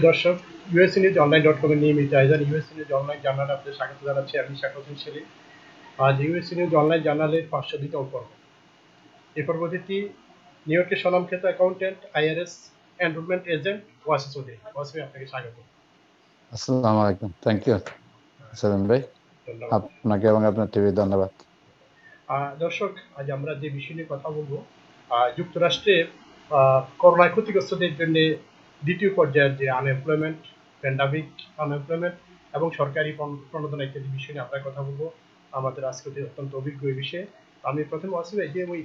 দর্শক, USA news online dot com এর নিয়মিত আয়োজন ইউএসএ নিউজ অনলাইন জার্নালে আপনাদের স্বাগত জানাচ্ছি। আমি শাখাত হোসেন সেলিম। আজ ইউএসএ নিউজ অনলাইন জার্নালের 502তম পর্ব। এই পর্বটি নিউ ইয়র্কের স্বনামখ্যাত accountant, IRS enrolment agent Wasi Chowdhury. Wasi ভাই, আপনাকে স্বাগত। আসসালামু আলাইকুম। থ্যাংক ইউ সেলিম ভাই, ধন্যবাদ। আপনাকে এবং আপনার টিভি ধন্যবাদ। দর্শক, আজ আমরা যে বিষয় নিয়ে কথা বলবো, যুক্তরাষ্ট্রে করোনায় ক্ষতিগ্রস্তদের জন্য দ্বিতীয় পর্যায়ের যে আনএমপ্লয়মেন্ট, প্যান্ডামিক আনএমপ্লয়মেন্ট এবং সরকারি প্রণোদনা ইত্যাদি বিষয় নিয়ে আমরা কথা বলবো। আমাদের আজকে অত্যন্ত অভিজ্ঞ এই বিষয়ে। আমি প্রথমে আসলে যে ওই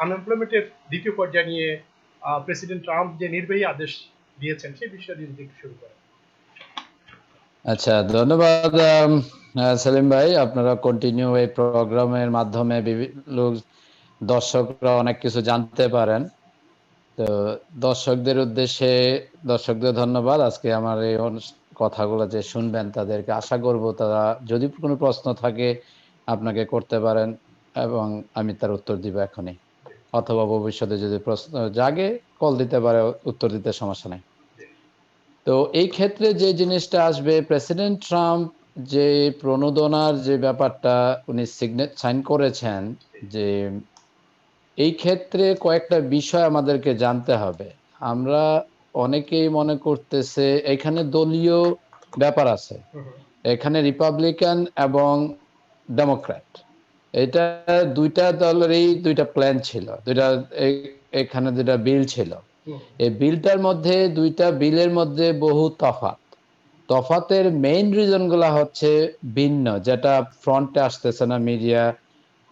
আনএমপ্লয়মেন্টের দ্বিতীয় পর্যায় নিয়ে প্রেসিডেন্ট ট্রাম্প যে নির্বাহী আদেশ দিয়েছেন সেই বিষয়ে যদি একটু শুরু করেন। আচ্ছা, ধন্যবাদ সেলিম ভাই। আপনারা কন্টিনিউ এই প্রোগ্রামের মাধ্যমে দর্শকরা অনেক কিছু জানতে পারেন। তো দর্শকদের ধন্যবাদ। আজকে আমার এই কথাগুলো যে শুনবেন তাদেরকে আশা করব তারা যদি কোনো প্রশ্ন থাকে আপনাকে করতে পারেন এবং আমি তার উত্তর দিব এখনই, অথবা ভবিষ্যতে যদি প্রশ্ন জাগে কল দিতে পারে, উত্তর দিতে সমস্যা নেই। তো এই ক্ষেত্রে যে জিনিসটা আসবে, প্রেসিডেন্ট ট্রাম্প যে প্রণোদনার যে ব্যাপারটা উনি সাইন করেছেন, যে এই ক্ষেত্রে কয়েকটা বিষয় আমাদেরকে জানতে হবে। আমরা অনেকেই মনে করতেছে এখানে দলীয় ব্যাপার আছে, এখানে রিপাবলিকান এবং ডেমোক্র্যাট, এটা দুইটা দলেরই দুইটা প্ল্যান ছিল, এখানে দুইটা বিল ছিল। এই বিলটার মধ্যে দুইটা বিলের মধ্যে বহু তফাতের মেইন রিজন গুলা হচ্ছে ভিন্ন, যেটা ফ্রন্টে আসতেছে না, মিডিয়া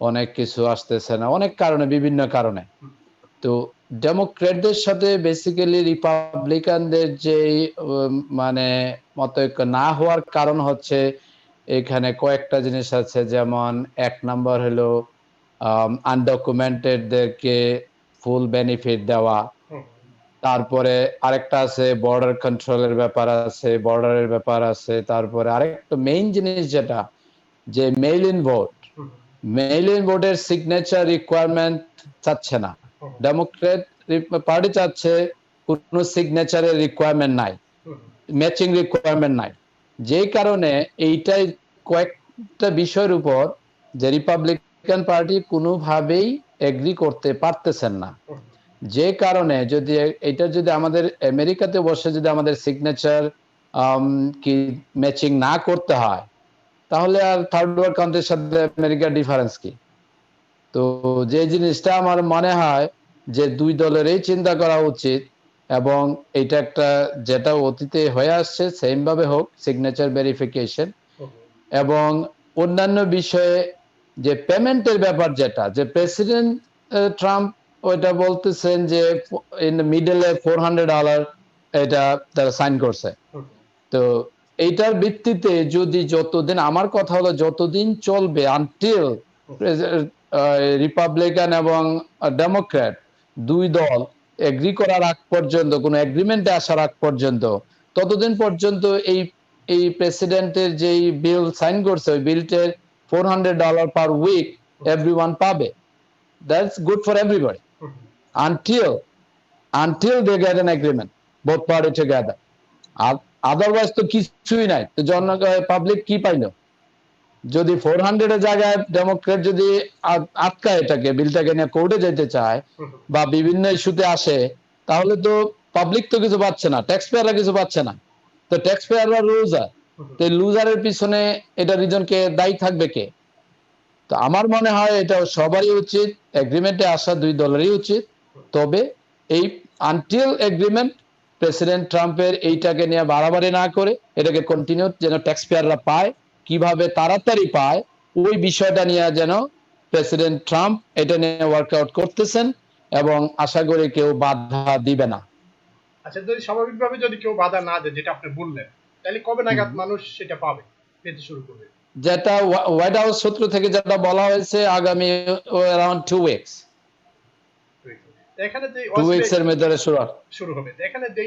অনেক কিছু আসতেছে না, অনেক কারণে, বিভিন্ন কারণে। তো ডেমোক্রেটদের সাথে বেসিক্যালি রিপাবলিকানদের যে মানে মতৈক্য না হওয়ার কারণ হচ্ছে এখানে কয়েকটা জিনিস আছে। যেমন এক নাম্বার হলো আনডকুমেন্টেডদেরকে ফুল বেনিফিট দেওয়া। তারপরে আরেকটা আছে বর্ডার কন্ট্রোলের ব্যাপার আছে, বর্ডারের ব্যাপার আছে। তারপরে আরেকটা মেইন জিনিস যেটা, যে মেইল ইন ভোটের সিগনেচার রিকোয়ারমেন্ট চাচ্ছে না। ডেমোক্রেট পার্টি চাচ্ছে কোনো সিগনেচারের রিকোয়ারমেন্ট নাই, ম্যাচিং রিকোয়ারমেন্ট নাই। যে কারণে এইটাই কয়েকটা বিষয়ের উপর যে রিপাবলিকান পার্টি কোনোভাবেই এগ্রি করতে পারতেছেন না। যে কারণে যদি আমাদের আমেরিকাতে বসে যদি আমাদের সিগনেচার কি ম্যাচিং না করতে হয়, তাহলে আর থার্ড ওয়ার্ল্ড কান্ট্রির সাথে আমেরিকার ডিফারেন্স কি? তো যে জিনিসটা আমার মনে হয় যে দুই দলেরই চিন্তা করা উচিত, এবং এটা একটা যেটা অতীতে হয়ে আসছে সেম ভাবে হোক, সিগনেচার ভেরিফিকেশন। এবং অন্যান্য বিষয়ে যে পেমেন্টের ব্যাপার, যেটা যে প্রেসিডেন্ট ট্রাম্প ওইটা বলতেছেন যে ইন মিডলে $400 এটা তারা সাইন করছে। তো এইটার ভিত্তিতে যদি যতদিন, আমার কথা হলো যতদিন চলবে আনটিল রিপাবলিকান এবং ডেমোক্র্যাট দুই দল এগ্রি করার আগ পর্যন্ত, কোনো এগ্রিমেন্টে আসার আগ পর্যন্ত, ততদিন পর্যন্ত এই প্রেসিডেন্টের যেই বিল সাইন করছে ওই বিলটের $400 পার উইক এভরিওয়ান পাবে। That's good for everybody until they get an agreement, both party together. Otherwise তো কিছুই নাই। তো পাবলিক কি পাইলো? যদি 400 এর জায়গায় ডেমোক্রেট যদি আটকায় এটাকে, বিলটাকে নিয়ে কোর্টে যেতে চায় বা বিভিন্ন ইস্যুতে আসে, তাহলে তো পাবলিক তো কিছু পাচ্ছে না, ট্যাক্স পেয়াররা কিছু পাচ্ছে না। তো ট্যাক্স পেয়াররা লুজার। তো লুজারের পিছনে এটা রিজনকে দায়ী থাকবে কে? তো আমার মনে হয় এটা সবারই উচিত, এগ্রিমেন্টে আসা দুই দলেরই উচিত। তবে এই আনটিল এগ্রিমেন্ট প্রেসিডেন্ট ট্রাম্পের এইটাকে নিয়ে বাড়াবাড়ি না করে এটাকে কন্টিনিউ যেন ট্যাক্স পেয়াররা পায়, কিভাবে তাড়াতাড়ি পায়, ওই বিষয়টা নিয়ে যেন প্রেসিডেন্ট ট্রাম্প এটা নিয়ে ওয়ার্কআউট করতেছেন, এবং আশা করি কেউ বাধা দিবে না। আচ্ছা, যদি স্বাভাবিকভাবে যদি কেউ বাধা না দেয়, যেটা আপনি বললেন, তাহলে কবে নাগাদ মানুষ সেটা পাবে, পেতে শুরু করবে? যেটা হোয়াইট হাউস সূত্র থেকে যেটা বলা হয়েছে, আগামী অ্যারাউন্ড 2 উইকস। এখানে যে 2 উইকসের মধ্যে শুরু হবে। এখানে যে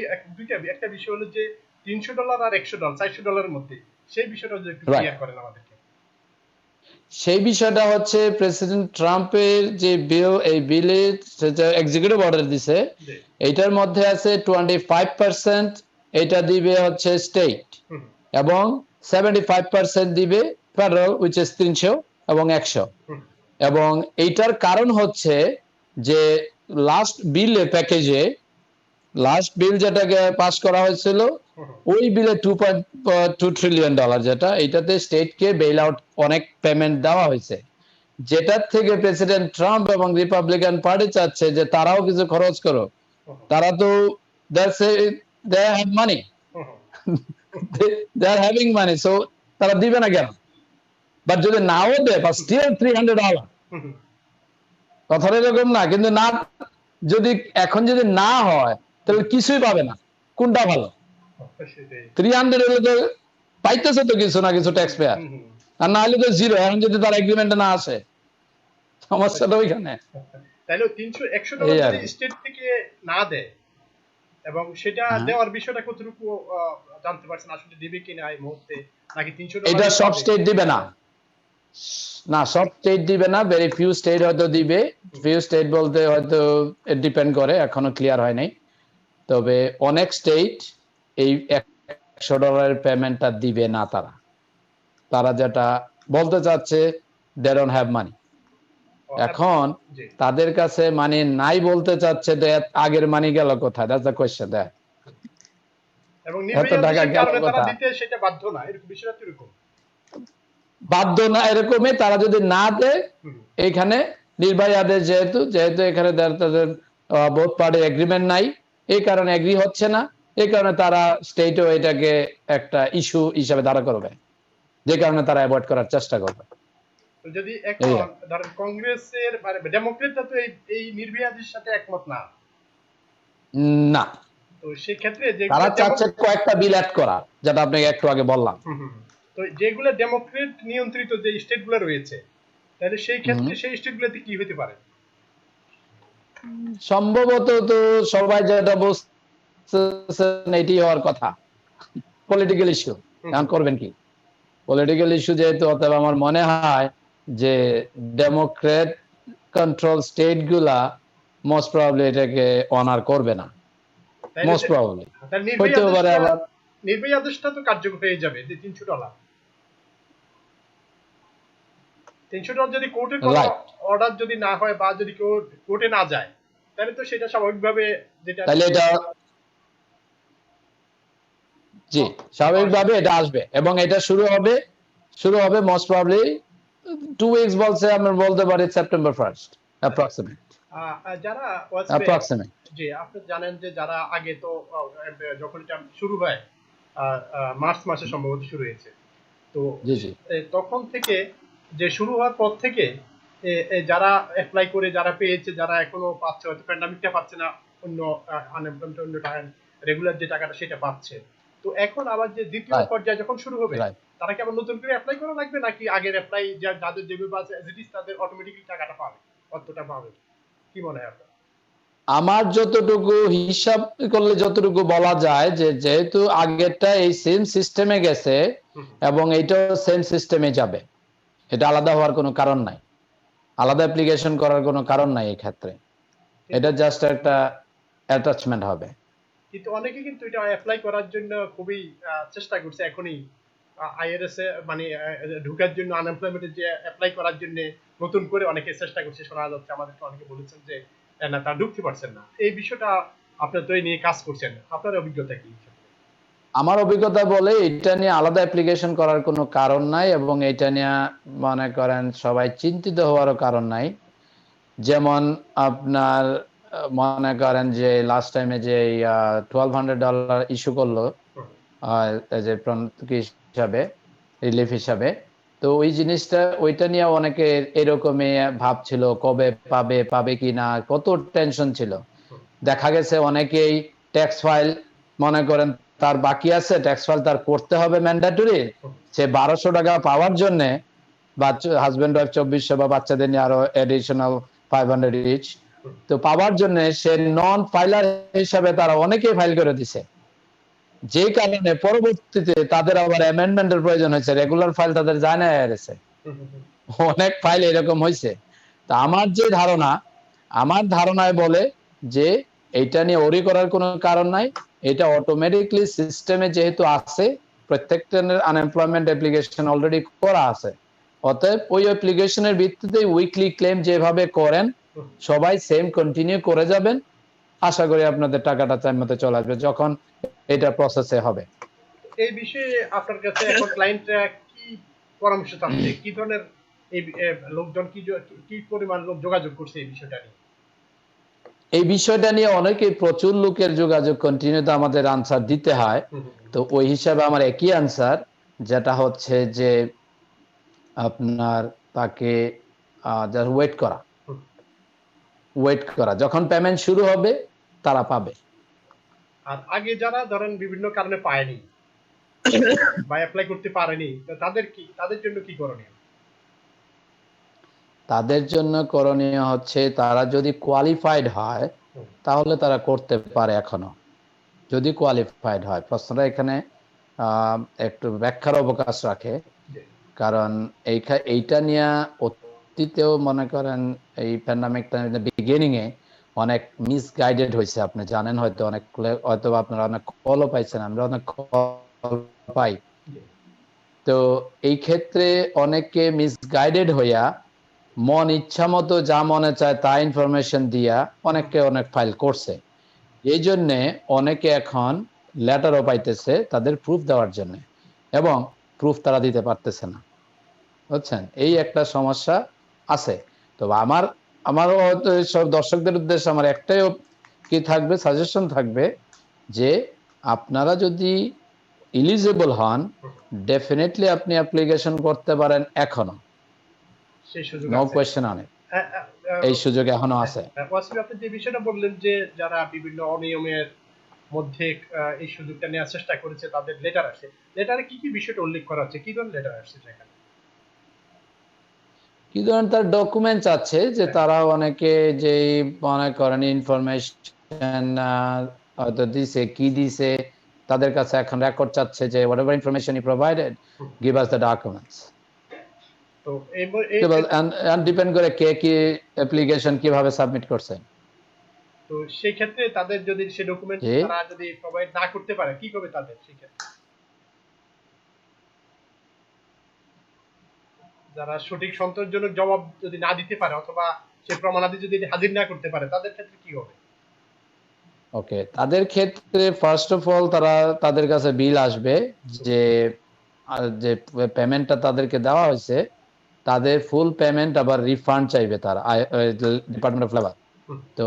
একটা বিষয় হলো যে $300 আর $100, $400 মধ্যে, সেই বিষয়টা যদি একটু ক্লিয়ার করেন আমাদেরকে। সেই বিষয়টা হচ্ছে প্রেসিডেন্ট ট্রাম্পের যে বিল, এই বিলে এক্সিকিউটিভ অর্ডার দিছে, এইটার মধ্যে আছে 25% এটা দিবে হচ্ছে স্টেট, এবং 75% দিবে ফেডারেল, উইচ ইজ 300 এবং 100। এবং এইটার কারণ হচ্ছে যে লাস্ট বিল যেটাকে পাস করা হয়েছিল, ওই বিলে $2.2 ট্রিলিয়ন, যেটা এটাতে স্টেটকে বেইল আউট অনেক পেমেন্ট দেওয়া হয়েছে, যেটার থেকে প্রেসিডেন্ট ট্রাম্প এবং রিপাবলিকান পার্টি চাচ্ছে যে তারাও কিছু খরচ করো। তারা তো they have money, they are having money, so তারা দিবে না কেন? বাট যদি নাও দেয়, বাট স্টিল $300, কথাটা এরকম না। কিন্তু না, যদি এখন যদি না হয় তাহলে কিছুই পাবে না। কোনটা ভালো? 300 হলে তো পাইতেছে তো কিছু না কিছু ট্যাক্স পেয়ার, আর না হলে তো জিরো। এখন যদি তার এগ্রিমেন্টে না আসে, সমস্যাটা ওইখানে। তাহলে $100 যদি স্টেট থেকে না দেয়, এবং সেটা দেওয়ার বিষয়টা কতটুকু জানতে পারছেন, আসলে দিবে কিনা এই মুহূর্তে, নাকি $300? এটা সব স্টেট দিবে না, না সব স্টেট দিবে না, ভেরি ফিউ স্টেট হয়তো দিবে। ফিউ স্টেট বলতে হয়তো ডিপেন্ড করে, এখনো ক্লিয়ার হয় নাই। তবে অনেক স্টেট এই $100 পেমেন্টটা দিবে না। তারা যেটা বলতে চাচ্ছে, দে ডোন্ট হ্যাভ মানি। এখন তাদের কাছে মানি নাই বলতে চাচ্ছে, আগের মানি গেল কোথায়? That's the question. এবং নির্বাহী কারণে তারা দিতে সেটা বাধ্য না, এরকম বিষয়টা এরকম বাধ্য না, এরকমই। তারা যদি না দেয়, এখানে নির্বাহী আদেশ যেহেতু এখানে তাদের বোথ পার্টি এগ্রিমেন্ট নাই, এই কারণে এগ্রি হচ্ছে না, এই কারণে তারা স্টেটও এটাকে একটা ইস্যু হিসাবে দাঁড়া করবে, যে কারণে তারা অ্যাভয়েড করার চেষ্টা করবে। যদি এখন ধরেন কংগ্রেসের মানে ডেমোক্রেটরা তো এই নির্বাহী আদেশের সাথে একমত না, না, তো সেই ক্ষেত্রে তারা চাচ্ছে কয়েকটা বিল অ্যাড করা, যেটা আপনাকে একটু আগে বললাম। তো যেগুলো ডেমোক্রেট নিয়ন্ত্রিত যে স্টেটগুলো রয়েছে, তাহলে সেই ক্ষেত্রে সেই স্টেটগুলোতে কি হতে পারে? সম্ভবত তো সবাই যেটা বলছেন এটি হওয়ার কথা, পলিটিক্যাল ইস্যু। এখন করবেন কি? পলিটিক্যাল ইস্যু যেহেতু, অতএব আমার মনে হয় যে ডেমোক্রেট কন্ট্রোল স্টেট গুলা মোস্ট প্রবাবলি এটাকে অনার করবে না, মোস্ট প্রবাবলি। হইতে পারে আবার নির্বাহী আদেশটা তো কার্যকর হয়ে যাবে, যে $300 যদি কোর্টের কোনো অর্ডার যদি না হয়, বা যদি কোর্টে না যায়, তাহলে তো সেটা স্বাভাবিকভাবে যেটা, তাহলে এটা জি স্বাভাবিকভাবে এটা আসবে, এবং এটা শুরু হবে মোস্ট প্রবাবলি 2 উইকস বলছে, আমরা বলতে পারি সেপ্টেম্বর 1st অ্যাপ্রক্সিমেট। যারা জি, আপনি জানেন যে যারা আগে তো যখন এটা শুরু হয় মার্চ মাসে সম্ভবত শুরু হয়েছে, তো তখন থেকে যে শুরু হওয়ার পর থেকে যারা অ্যাপ্লাই করে যারা পেয়েছে, যারা এখনো পাচ্ছে, হয়তো প্যান্ডামিকটা পাচ্ছে না, অন্য আনএমপ্লয়েমেন্ট অন্য রেগুলার যে টাকাটা সেটা পাচ্ছে, তো এখন আবার যে দ্বিতীয় পর্যায়ে যখন শুরু হবে, তারা কি আবার নতুন করে অ্যাপ্লাই করা লাগবে, নাকি আগের অ্যাপ্লাই যাদের যেভাবে আছে এজ ইট ইজ তাদের অটোমেটিক্যালি টাকাটা পাবে, অতটা পাবে? কি মনে হয় আপনার? আমার যতটুকু হিসাব করলে যতটুকু বলা যায়, যে যেহেতু আগেরটা এই সেম সিস্টেমে গেছে এবং এইটাও সেম সিস্টেমে যাবে, এটা আলাদা হওয়ার কোনো কারণ নাই, আলাদা অ্যাপ্লিকেশন করার কোনো কারণ নাই এই ক্ষেত্রে। এটা জাস্ট একটা অ্যাটাচমেন্ট হবে। কিন্তু অনেকে কিন্তু এটা অ্যাপ্লাই করার জন্য খুবই চেষ্টা করছে এখনই, আইআরএস এ মানে ঢোকার জন্য, আনএমপ্লয়মেন্টে যে অ্যাপ্লাই করার জন্য নতুন করে অনেকে চেষ্টা করছে, শোনা যাচ্ছে। আমাদেরকে অনেকে বলেছেন যে না, তারা ঢুকতে পারছেন না। এই বিষয়টা আপনার তো এই নিয়ে কাজ করছেন, আপনার অভিজ্ঞতা কি? আমার অভিজ্ঞতা বলে এটা নিয়ে আলাদা অ্যাপ্লিকেশন করার কোনো কারণ নাই, এবং এটা নিয়ে মনে করেন সবাই চিন্তিত হওয়ারও কারণ নাই। যেমন আপনার মনে করেন যে লাস্ট টাইমে যে $1200 ইস্যু করলো যে হিসাবে, রিলিফ হিসাবে, তো ওই জিনিসটা, ওইটা নিয়ে অনেকে এরকমই ভাবছিল, কবে পাবে কি না, কত টেনশন ছিল। দেখা গেছে অনেকেই ট্যাক্স ফাইল মনে করেন তার বাকি আছে, ট্যাক্স ফাইল তার করতে হবে ম্যান্ডেটরি, সে $1200 পাওয়ার জন্য, হাজবেন্ড ওয়াইফ 2400, বা বাচ্চাদের নিয়ে আরো এডিশনাল 500 ইচ, তো পাওয়ার জন্য সে নন ফাইলার হিসাবে তারা অনেকেই ফাইল করে দিছে, যে কারণে পরবর্তীতে তাদের আবার অ্যামেন্ডমেন্টের প্রয়োজন হয়েছে, রেগুলার ফাইল তাদের যায় না গেছে, অনেক ফাইল এরকম হয়েছে। তা আমার ধারণায় বলে যে এইটা নিয়ে ওরি করার কোনো কারণ নাই, এটা অটোমেটিকলি সিস্টেমে যেহেতু আছে, প্রত্যেকজনের আনএমপ্লয়মেন্ট অ্যাপ্লিকেশন অলরেডি করা আছে, অতএব ওই অ্যাপ্লিকেশনের ভিত্তিতে উইকলি ক্লেম যেভাবে করেন সবাই সেম কন্টিনিউ করে যাবেন। আশা করি আপনাদের টাকাটা টাইম মতো চলে আসবে যখন এটা প্রসেসে হবে। এই বিষয়ে আপনার কাছে এখন ক্লায়েন্টরা কি পরামর্শ চাচ্ছে, কি ধরনের এই লোকজন কি পরিমাণ লোক যোগাযোগ করছে এই বিষয়টা নিয়ে? এই বিষয়টা নিয়ে অনেকে প্রচুর লোকের যোগাযোগ কন্টিনিউ আমাদের আনসার দিতে হয়। তো ওই হিসাবে আমার একই আনসার, যেটা হচ্ছে যে আপনার তাকে জাস্ট ওয়েট করা, যখন পেমেন্ট শুরু হবে তারা পাবে। আর আগে যারা ধরেন বিভিন্ন কারণে পায়নি বা অ্যাপ্লাই করতে পারেনি, তাদের জন্য কি করণীয়? তাদের জন্য করণীয় হচ্ছে তারা যদি কোয়ালিফাইড হয় তাহলে তারা করতে পারে এখনো, যদি কোয়ালিফাইড হয়। প্রশ্নটা এখানে একটু ব্যাখ্যার অবকাশ রাখে, কারণ এইটা নিয়ে অতীতেও মনে করেন এই প্যান্ডামিক বিগিনিং এ অনেক মিসগাইডেড হয়েছে, আপনি জানেন হয়তো, হয়তো আপনারা অনেক কলও পাইছেন, আমরা অনেক কল পাই। তো এই ক্ষেত্রে অনেকে মিসগাইডেড হইয়া মন ইচ্ছা মতো যা মনে চায় তা ইনফরমেশন দিয়া অনেকে অনেক ফাইল করছে। এই জন্যে অনেকে এখন লেটারও পাইতেছে তাদের প্রুফ দেওয়ার জন্য, এবং প্রুফ তারা দিতে পারতেছে না, বুঝছেন? এই একটা সমস্যা আছে। তো আমারও সব দর্শকদের উদ্দেশ্যে আমার একটাই কি থাকবে, সাজেশন থাকবে, যে আপনারা যদি এলিজিবল হন ডেফিনেটলি আপনি অ্যাপ্লিকেশন করতে পারেন এখনো, সেই সুযোগ নো আছে। কোয়েশ্চেন অন ইট, এই সুযোগ এখনো আছে। ওয়াসিম, আপনি যে বিষয়টা বললেন যে যারা বিভিন্ন অনিয়মের মধ্যে এই সুযোগটা নেওয়ার চেষ্টা করেছে তাদের লেটার আসে, লেটারে কি কি বিষয়টা উল্লেখ করা হচ্ছে, কি ধরনের লেটার আসছে সেখানে? কি ধরেন তার ডকুমেন্টস আছে যে তারা অনেকে যে মনে করেন ইনফরমেশন হয়তো দিছে, কি দিছে তাদের কাছে এখন রেকর্ড চাচ্ছে যে whatever information you provided, give us the documents. তো ডিপেন্ড করে কে কি অ্যাপ্লিকেশন কিভাবে সাবমিট করছে। তো সেই ক্ষেত্রে তাদের যদি সেই ডকুমেন্ট তারা যদি প্রোভাইড না করতে পারে, কি করবে তাদের? সেই ক্ষেত্রে যারা সঠিক সন্তোষজনক জবাব যদি না দিতে পারে অথবা সেই প্রমাণাদি যদি হাজির না করতে পারে, তাদের ক্ষেত্রে কি হবে? ওকে, তাদের ক্ষেত্রে ফার্স্ট অফ অল তাদের কাছে বিল আসবে যে যে পেমেন্টটা তাদেরকে দেওয়া হয়েছে তাদের ফুল পেমেন্ট আবার রিফান্ড চাইবে তারা, ডিপার্টমেন্ট অফ লেবার। তো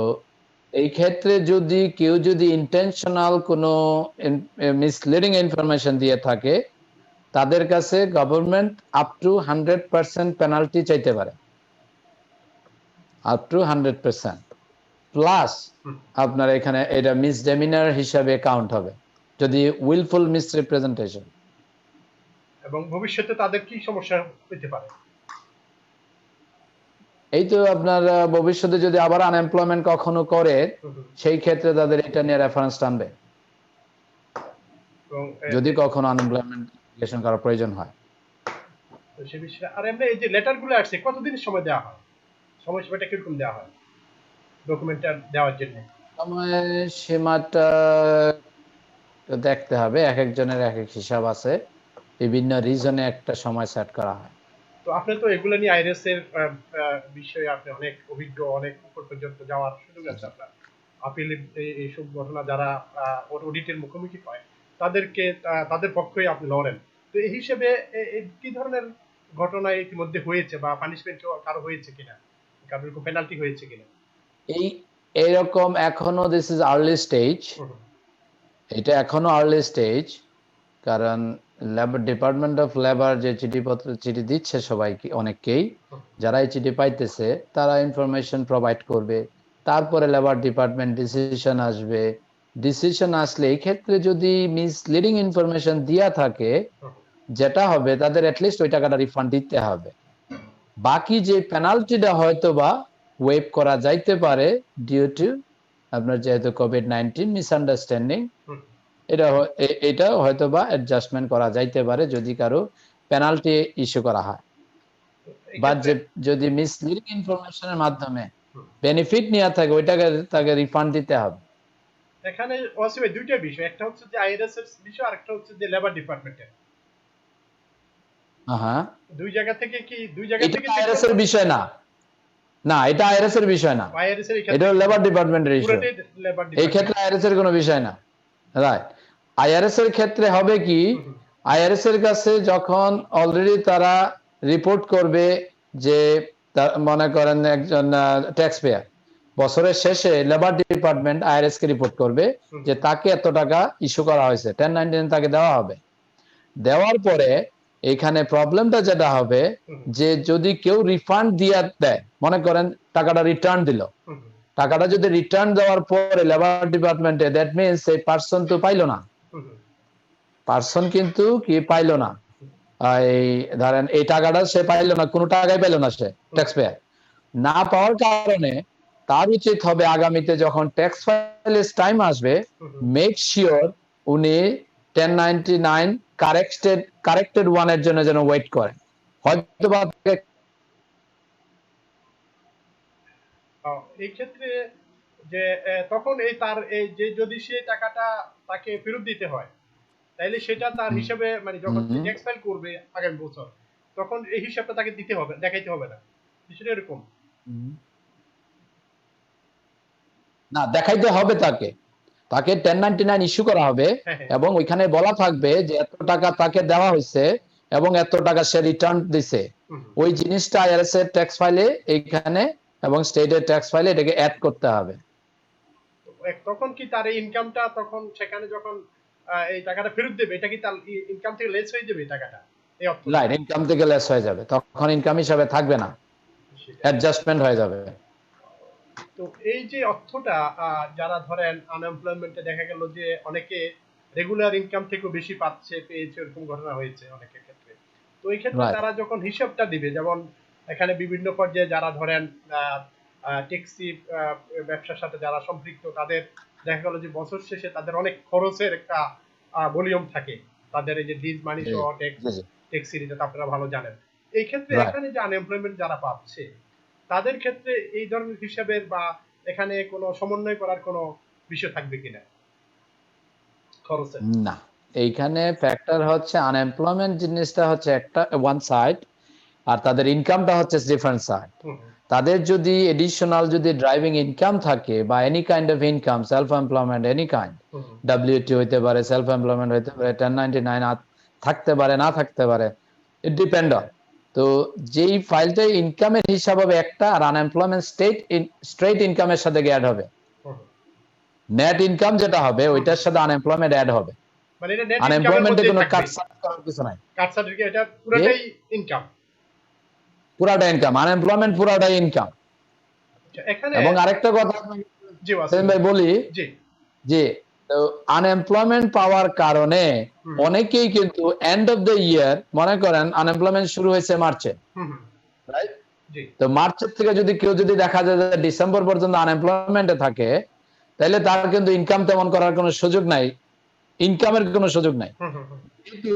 এই ক্ষেত্রে যদি কেউ ইন্টেনশনাল কোনো মিসলিডিং ইনফরমেশন দিয়ে থাকে তাদের কাছে গভর্নমেন্ট আপ টু 100% পেনাল্টি চাইতে পারে, আপ টু 100%, প্লাস আপনার এখানে এটা মিসডেমিনার হিসাবে কাউন্ট হবে যদি উইলফুল মিসরিপ্রেজেন্টেশন। এবং ভবিষ্যতে তাদের কি সমস্যা হতে পারে? এই তো আপনার ভবিষ্যতে যদি আবার আনএমপ্লয়মেন্ট কখনো করে সেই ক্ষেত্রে তাদের এটা নিয়ে রেফারেন্স টানবে, যদি কখনো আনএমপ্লয়মেন্ট অ্যাপ্লিকেশন করার প্রয়োজন হয়। তো সে বিষয়ে আর এমনি এই যে লেটারগুলো আসছে কতদিন সময় দেওয়া হয়, সময়সীমাটা কিরকম দেওয়া হয় ডকুমেন্টটা দেওয়ার জন্য? সময় সীমাটা দেখতে হবে, এক একজনের এক এক হিসাব আছে, বিভিন্ন রিজনে একটা সময় সেট করা হয়। তো আপনি তো এগুলো নিয়ে আইরিস এর বিষয়ে আপনি অনেক অভিজ্ঞ, অনেক উপর পর্যন্ত যাওয়ার সুযোগ আছে আপনার। আপিল এইসব ঘটনা যারা অডিটের মুখোমুখি হয় তাদেরকে তাদের পক্ষে আপনি লড়েন। তো এই হিসেবে কি ধরনের ঘটনা ইতিমধ্যে হয়েছে বা পানিশমেন্ট কারো হয়েছে কিনা, কারোর কোনো পেনাল্টি হয়েছে কিনা? এইরকম এখনো দিস ইজ আর্লি স্টেজ, এটা এখনো আর্লি স্টেজ, কারণ লেবার ডিপার্টমেন্ট অফ লেবার যে চিঠি দিচ্ছে সবাইকে, অনেককেই যারা এই চিঠি পাইতেছে তারা ইনফরমেশন প্রোভাইড করবে, তারপরে লেবার ডিপার্টমেন্ট ডিসিশন আসবে। ডিসিশন আসলে এই ক্ষেত্রে যদি মিসলিডিং ইনফরমেশন দিয়া থাকে যেটা হবে তাদের অ্যাটলিস্ট ওই টাকাটা রিফান্ড দিতে হবে। বাকি যে পেনাল্টিটা হয়তো বা ওয়েভ করা যাইতে পারে ডিউ টু আপনার যেহেতু কোভিড-19 মিসআন্ডারস্ট্যান্ডিং, এটা হয়তো বা অ্যাডজাস্টমেন্ট করা যাইতে পারে যদি কারো পেনাল্টি ইস্যু করা হয়, বা যদি মিসলিডিং ইনফরমেশনের মাধ্যমে বেনিফিট নিয়ে থাকে ওইটাকে তাকে রিফান্ড দিতে হবে। এখানে ওয়াসি ভাই দুইটা বিষয়, একটা হচ্ছে যে আইআরএস এর বিষয়, আর একটা হচ্ছে যে লেবার ডিপার্টমেন্টের। হ্যাঁ, দুই জায়গা থেকে কি দুই জায়গা এটা থেকে চেক আইআরএস এর করবেন? বিষয় না, না এটা আইআরএস এর বিষয় না, আইআরএস এর এটা এখানে লেবার ডিপার্টমেন্টের ইস্যু। পুরোটাই লেবার এই ডিপার্টমেন্ট। ক্ষেত্রে আইআরএস এর কোনো বিষয় না, রাইট। আইআরএস এর ক্ষেত্রে হবে কি, আইআরএস এর কাছে যখন অলরেডি তারা রিপোর্ট করবে যে মনে করেন একজন ট্যাক্স পেয়ার বছরের শেষে লেবার ডিপার্টমেন্ট আইআরএস কে রিপোর্ট করবে যে তাকে এত টাকা ইস্যু করা হয়েছে, 1099 তাকে দেওয়া হবে। দেওয়ার পরে এখানে প্রবলেমটা যেটা হবে যে যদি কেউ রিফান্ড দিয়ে দেয়, মনে করেন টাকাটা রিটার্ন দিল, টাকাটা যদি রিটার্ন দেওয়ার পরে লেবার ডিপার্টমেন্টে, দ্যাট মিনস এই পার্সন তো পাইলো না, পার্সন কিন্তু কি পাইলো না, এই ধরেন এই টাকাটা সে পাইলো না, কোনো টাকাই পাইলো না সে ট্যাক্স পেয়ার। না পাওয়ার কারণে তার উচিত হবে আগামীতে যখন ট্যাক্স ফাইলের টাইম আসবে, মেক শিওর উনি 1099 কারেক্টেড ওয়ানের জন্য যেন ওয়েট করে। হয়তো বা এই ক্ষেত্রে যে তখন এই তার এই যে যদি সে টাকাটা তাকে ফেরত দিতে হয়, তাইলে সেটা তার হিসাবে মানে যখন ট্যাক্স ফাইল করবে আগামী বছর, তখন এই হিসাবটা তাকে দিতে হবে, দেখাইতে হবে না, বিষয়টা এরকম। না, দেখাইতে হবে তাকে, তাকে 1099 ইস্যু করা হবে এবং ওইখানে বলা থাকবে যে এত টাকা তাকে দেওয়া হয়েছে এবং এত টাকা সে রিটার্ন দিছে। ওই জিনিসটা আইআরএস এর ট্যাক্স ফাইলে এইখানে এবং স্টেটের ট্যাক্স ফাইলে এটাকে অ্যাড করতে হবে। তখন কি তার ইনকামটা তখন সেখানে যখন এই টাকাটা ফেরত দেবে, এটা কি তার ইনকাম থেকে লেস হয়ে যাবে টাকাটা? এই অর্থ রাইট, ইনকাম থেকে লেস হয়ে যাবে, তখন ইনকাম হিসাবে থাকবে না, অ্যাডজাস্টমেন্ট হয়ে যাবে। তো এই যে অর্থটা যারা ধরেন আনএমপ্লয়মেন্টে দেখা গেল যে অনেকে রেগুলার ইনকাম থেকেও বেশি পাচ্ছে, পেয়েছে, এরকম ঘটনা হয়েছে অনেকের ক্ষেত্রে। তো এই ক্ষেত্রে তারা যখন হিসাবটা দিবে, যেমন এখানে বিভিন্ন পর্যায়ে যারা ধরেন ট্যাক্সি ব্যবসার সাথে যারা সম্পৃক্ত, তাদের দেখা গেল যে বছর শেষে তাদের অনেক খরচের একটা ভলিউম থাকে, তাদের এই যে ডিজ মানি সহ ট্যাক্সি রিটার্ন আপনারা ভালো জানেন। এই ক্ষেত্রে এখানে যে আনএমপ্লয়মেন্ট যারা পাচ্ছে তাদের ক্ষেত্রে এই ধরনের হিসাবের বা এখানে কোনো সমন্বয় করার কোনো বিষয় থাকবে কিনা খরচের? না, এইখানে ফ্যাক্টর হচ্ছে আনএমপ্লয়মেন্ট জিনিসটা হচ্ছে একটা ওয়ান সাইড, আর তাদের ইনকামটা হচ্ছে ডিফারেন্ট সাইড। তাদের যদি এডিশনাল যদি ড্রাইভিং ইনকাম থাকে বা any kind of income, self employment any kind, WT হইতে পারে, সেলফ এমপ্লয়মেন্ট হইতে পারে, 1099 থাকতে পারে, না থাকতে পারে, ইট ডিপেন্ড অন। তো যেই ফাইলটা ইনকামের হিসাব হবে একটা, আর আনএমপ্লয়মেন্ট স্ট্রেট ইনকামের সাথে অ্যাড হবে, নেট ইনকাম যেটা হবে ওইটার সাথে আনএমপ্লয়মেন্ট অ্যাড হবে। মানে এটা নেট আনএমপ্লয়মেন্টে কোনো কাট করার কিছু নাই, কাট সার্টিফিকেট এটা পুরোটাই ইনকাম, পুরাটা ইনকাম, আনএমপ্লয়মেন্ট পুরাটাই ইনকাম। এখানে এবং আরেকটা কথা জি ওয়াসিম ভাই বলি, জি যে আনএমপ্লয়মেন্ট পাওয়ার কারণে অনেকেই কিন্তু এন্ড অফ দ্য ইয়ার, মনে করেন আনএমপ্লয়মেন্ট শুরু হয়েছে মার্চে, রাইট? তো মার্চের থেকে যদি কেউ যদি দেখা যায় যে ডিসেম্বর পর্যন্ত আনএমপ্লয়মেন্টে থাকে, তাহলে তার কিন্তু ইনকাম তেমন করার কোনো সুযোগ নাই, ইনকামের কোনো সুযোগ নাই, কিন্তু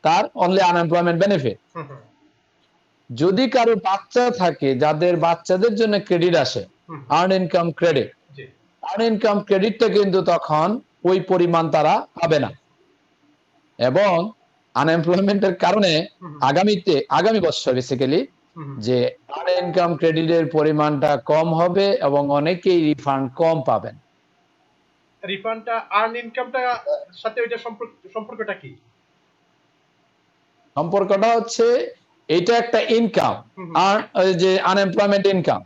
তার অনলি আনএমপ্লয়মেন্ট বেনিফিট। যদি কারো বাচ্চা থাকে, যাদের বাচ্চাদের জন্য ক্রেডিট আসে, earn income credit, earn income ক্রেডিটটা কিন্তু তখন ওই পরিমাণ তারা পাবে না, এবং আনএমপ্লয়মেন্টের কারণে আগামী বছর বেসিক্যালি যে আর্ন ইনকাম ক্রেডিটের পরিমাণটা কম হবে এবং অনেকেই রিফান্ড কম পাবেন। রিফান্ডটা আর্ন ইনকামটা সাথে ওইটা সম্পর্কটা কি? সম্পর্কটা হচ্ছে এটা একটা ইনকাম, আর যে আনএমপ্লয়মেন্ট ইনকাম,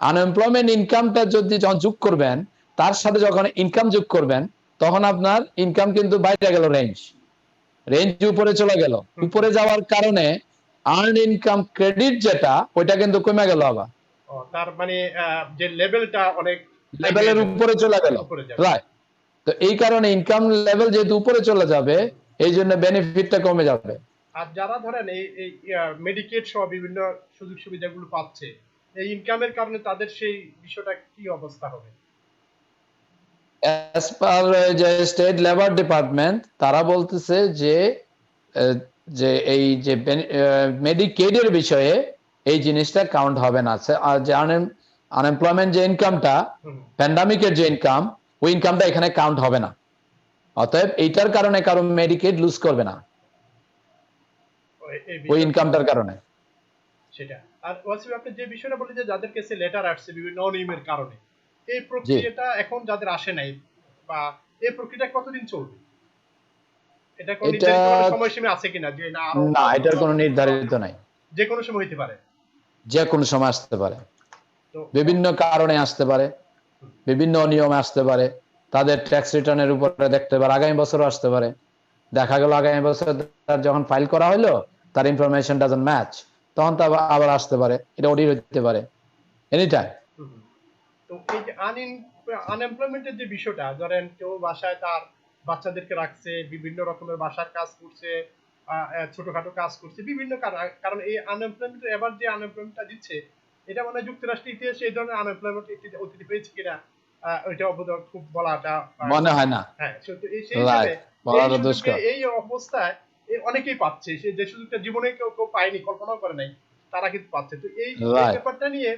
আনএমপ্লয়মেন্ট ইনকামটা যদি যখন যোগ করবেন, তার সাথে যখন ইনকাম যোগ করবেন, তখন আপনার ইনকাম কিন্তু বাইরে গেল, রেঞ্জ উপরে চলে গেল। উপরে যাওয়ার কারণে আর্ন ইনকাম ক্রেডিট যেটা, ওইটা কিন্তু কমে গেল আবার, তার মানে যে লেভেলটা অনেক লেভেলের উপরে চলে গেল, রাইট? তো এই কারণে ইনকাম লেভেল যেহেতু উপরে চলে যাবে, এই জন্য বেনিফিটটা কমে যাবে। আর যারা ধরেন এই মেডিকেট সহ বিভিন্ন সুযোগ সুবিধাগুলো পাচ্ছে, এই ইনকামের কারণে তাদের সেই বিষয়টা কি অবস্থা হবে? অ্যাজ পার যে স্টেট লেবার ডিপার্টমেন্ট, তারা বলতেছে যে এই যে মেডিকেডের বিষয়ে এই জিনিসটা কাউন্ট হবে না, আর যে আনএমপ্লয়মেন্ট যে ইনকামটা, প্যান্ডামিকের যে ইনকাম, ওই ইনকামটা এখানে কাউন্ট হবে না। অতএব এইটার কারণে কারো মেডিকেড লুজ করবে না ওই ইনকামটার কারণে। সেটা। আর ওয়াসিম আপনি যে বিষয়টা বললেন যে যাদের কাছে লেটার আসছে বিভিন্ন অনিয়মের কারণে, এই জি, প্রক্রিয়াটা এখন যাদের আসে নাই বা এই প্রক্রিয়াটা কতদিন চলবে? এটা কোনো এটা নির্ধারিত কোনো সময়সীমা আছে কিনা যে না আরো না, 5 এটার বছর কোনো 10 বছর নির্ধারিত নাই। যে কোনো সময় হইতে পারে? যে কোনো সময় আসতে পারে, তো বিভিন্ন কারণে আসতে পারে, বিভিন্ন অনিয়মে আসতে পারে। তাদের ট্যাক্স রিটার্নের উপরে দেখতে পারে, আগামী বছরও আসতে পারে। দেখা গেল আগামী বছর তার যখন ফাইল করা হলো তার ইনফরমেশন ডাজন্ট ম্যাচ, তখন তো আবার আসতে পারে, এটা অডিট হতে পারে এনি টাইম। হুম। তো এই যে আনএমপ্লয়মেন্টের যে বিষয়টা, ধরেন কেউ বাসায় তার বাচ্চাদেরকে রাখছে, বিভিন্ন রকমের বাসার কাজ করছে, ছোটখাটো কাজ করছে, বিভিন্ন কারণ এই আনএমপ্লয়মেন্ট এবার যে আনএমপ্লয়মেন্টটা দিচ্ছে এটা মানে যুক্তরাষ্ট্রের ইতিহাসে এই ধরনের আনএমপ্লয়মেন্ট অতীতে হয়েছে কিনা ওইটা অবদান খুব বলাটা মনে হয় না। হ্যাঁ সেই হিসাবে রাইট, এই বলাটা সুযোগে দুষ্কর। এই অবস্থায় অনেকেই পাচ্ছে, সে যে সুযোগটা জীবনে কেউ কেউ পায়নি, কল্পনাও করে নাই, তারা কিন্তু পাচ্ছে। তো এই এই রাইট, ব্যাপারটা নিয়ে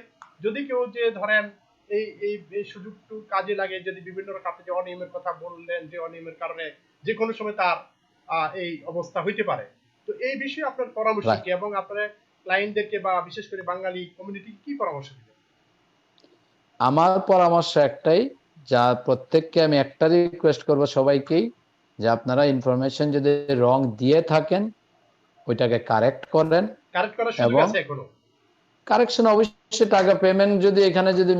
যদি কেউ যে ধরেন এই এই এই সুযোগটু কাজে লাগে, যদি বিভিন্ন রকম আপনি যে অনিয়মের কথা বললেন যে অনিয়মের কারণে যে কোনো সময় তার এই অবস্থা হইতে পারে, তো এই বিষয়ে আপনার পরামর্শ রাইট। কি এবং আপনার ক্লায়েন্টদেরকে বা বিশেষ করে বাঙালি কমিউনিটি কি পরামর্শ দিবেন? আমার পরামর্শ একটাই, যা প্রত্যেককে আমি একটা রিকোয়েস্ট করব সবাইকেই, যে আপনারা ইনফরমেশন যদি রং দিয়ে থাকেন ওইটাকে কারেক্ট করেন। কারেক্ট করার সুযোগ এবং আছে এখনো? কারেকশন অবশ্যই, টাকা পেমেন্ট যদি এখানে যদি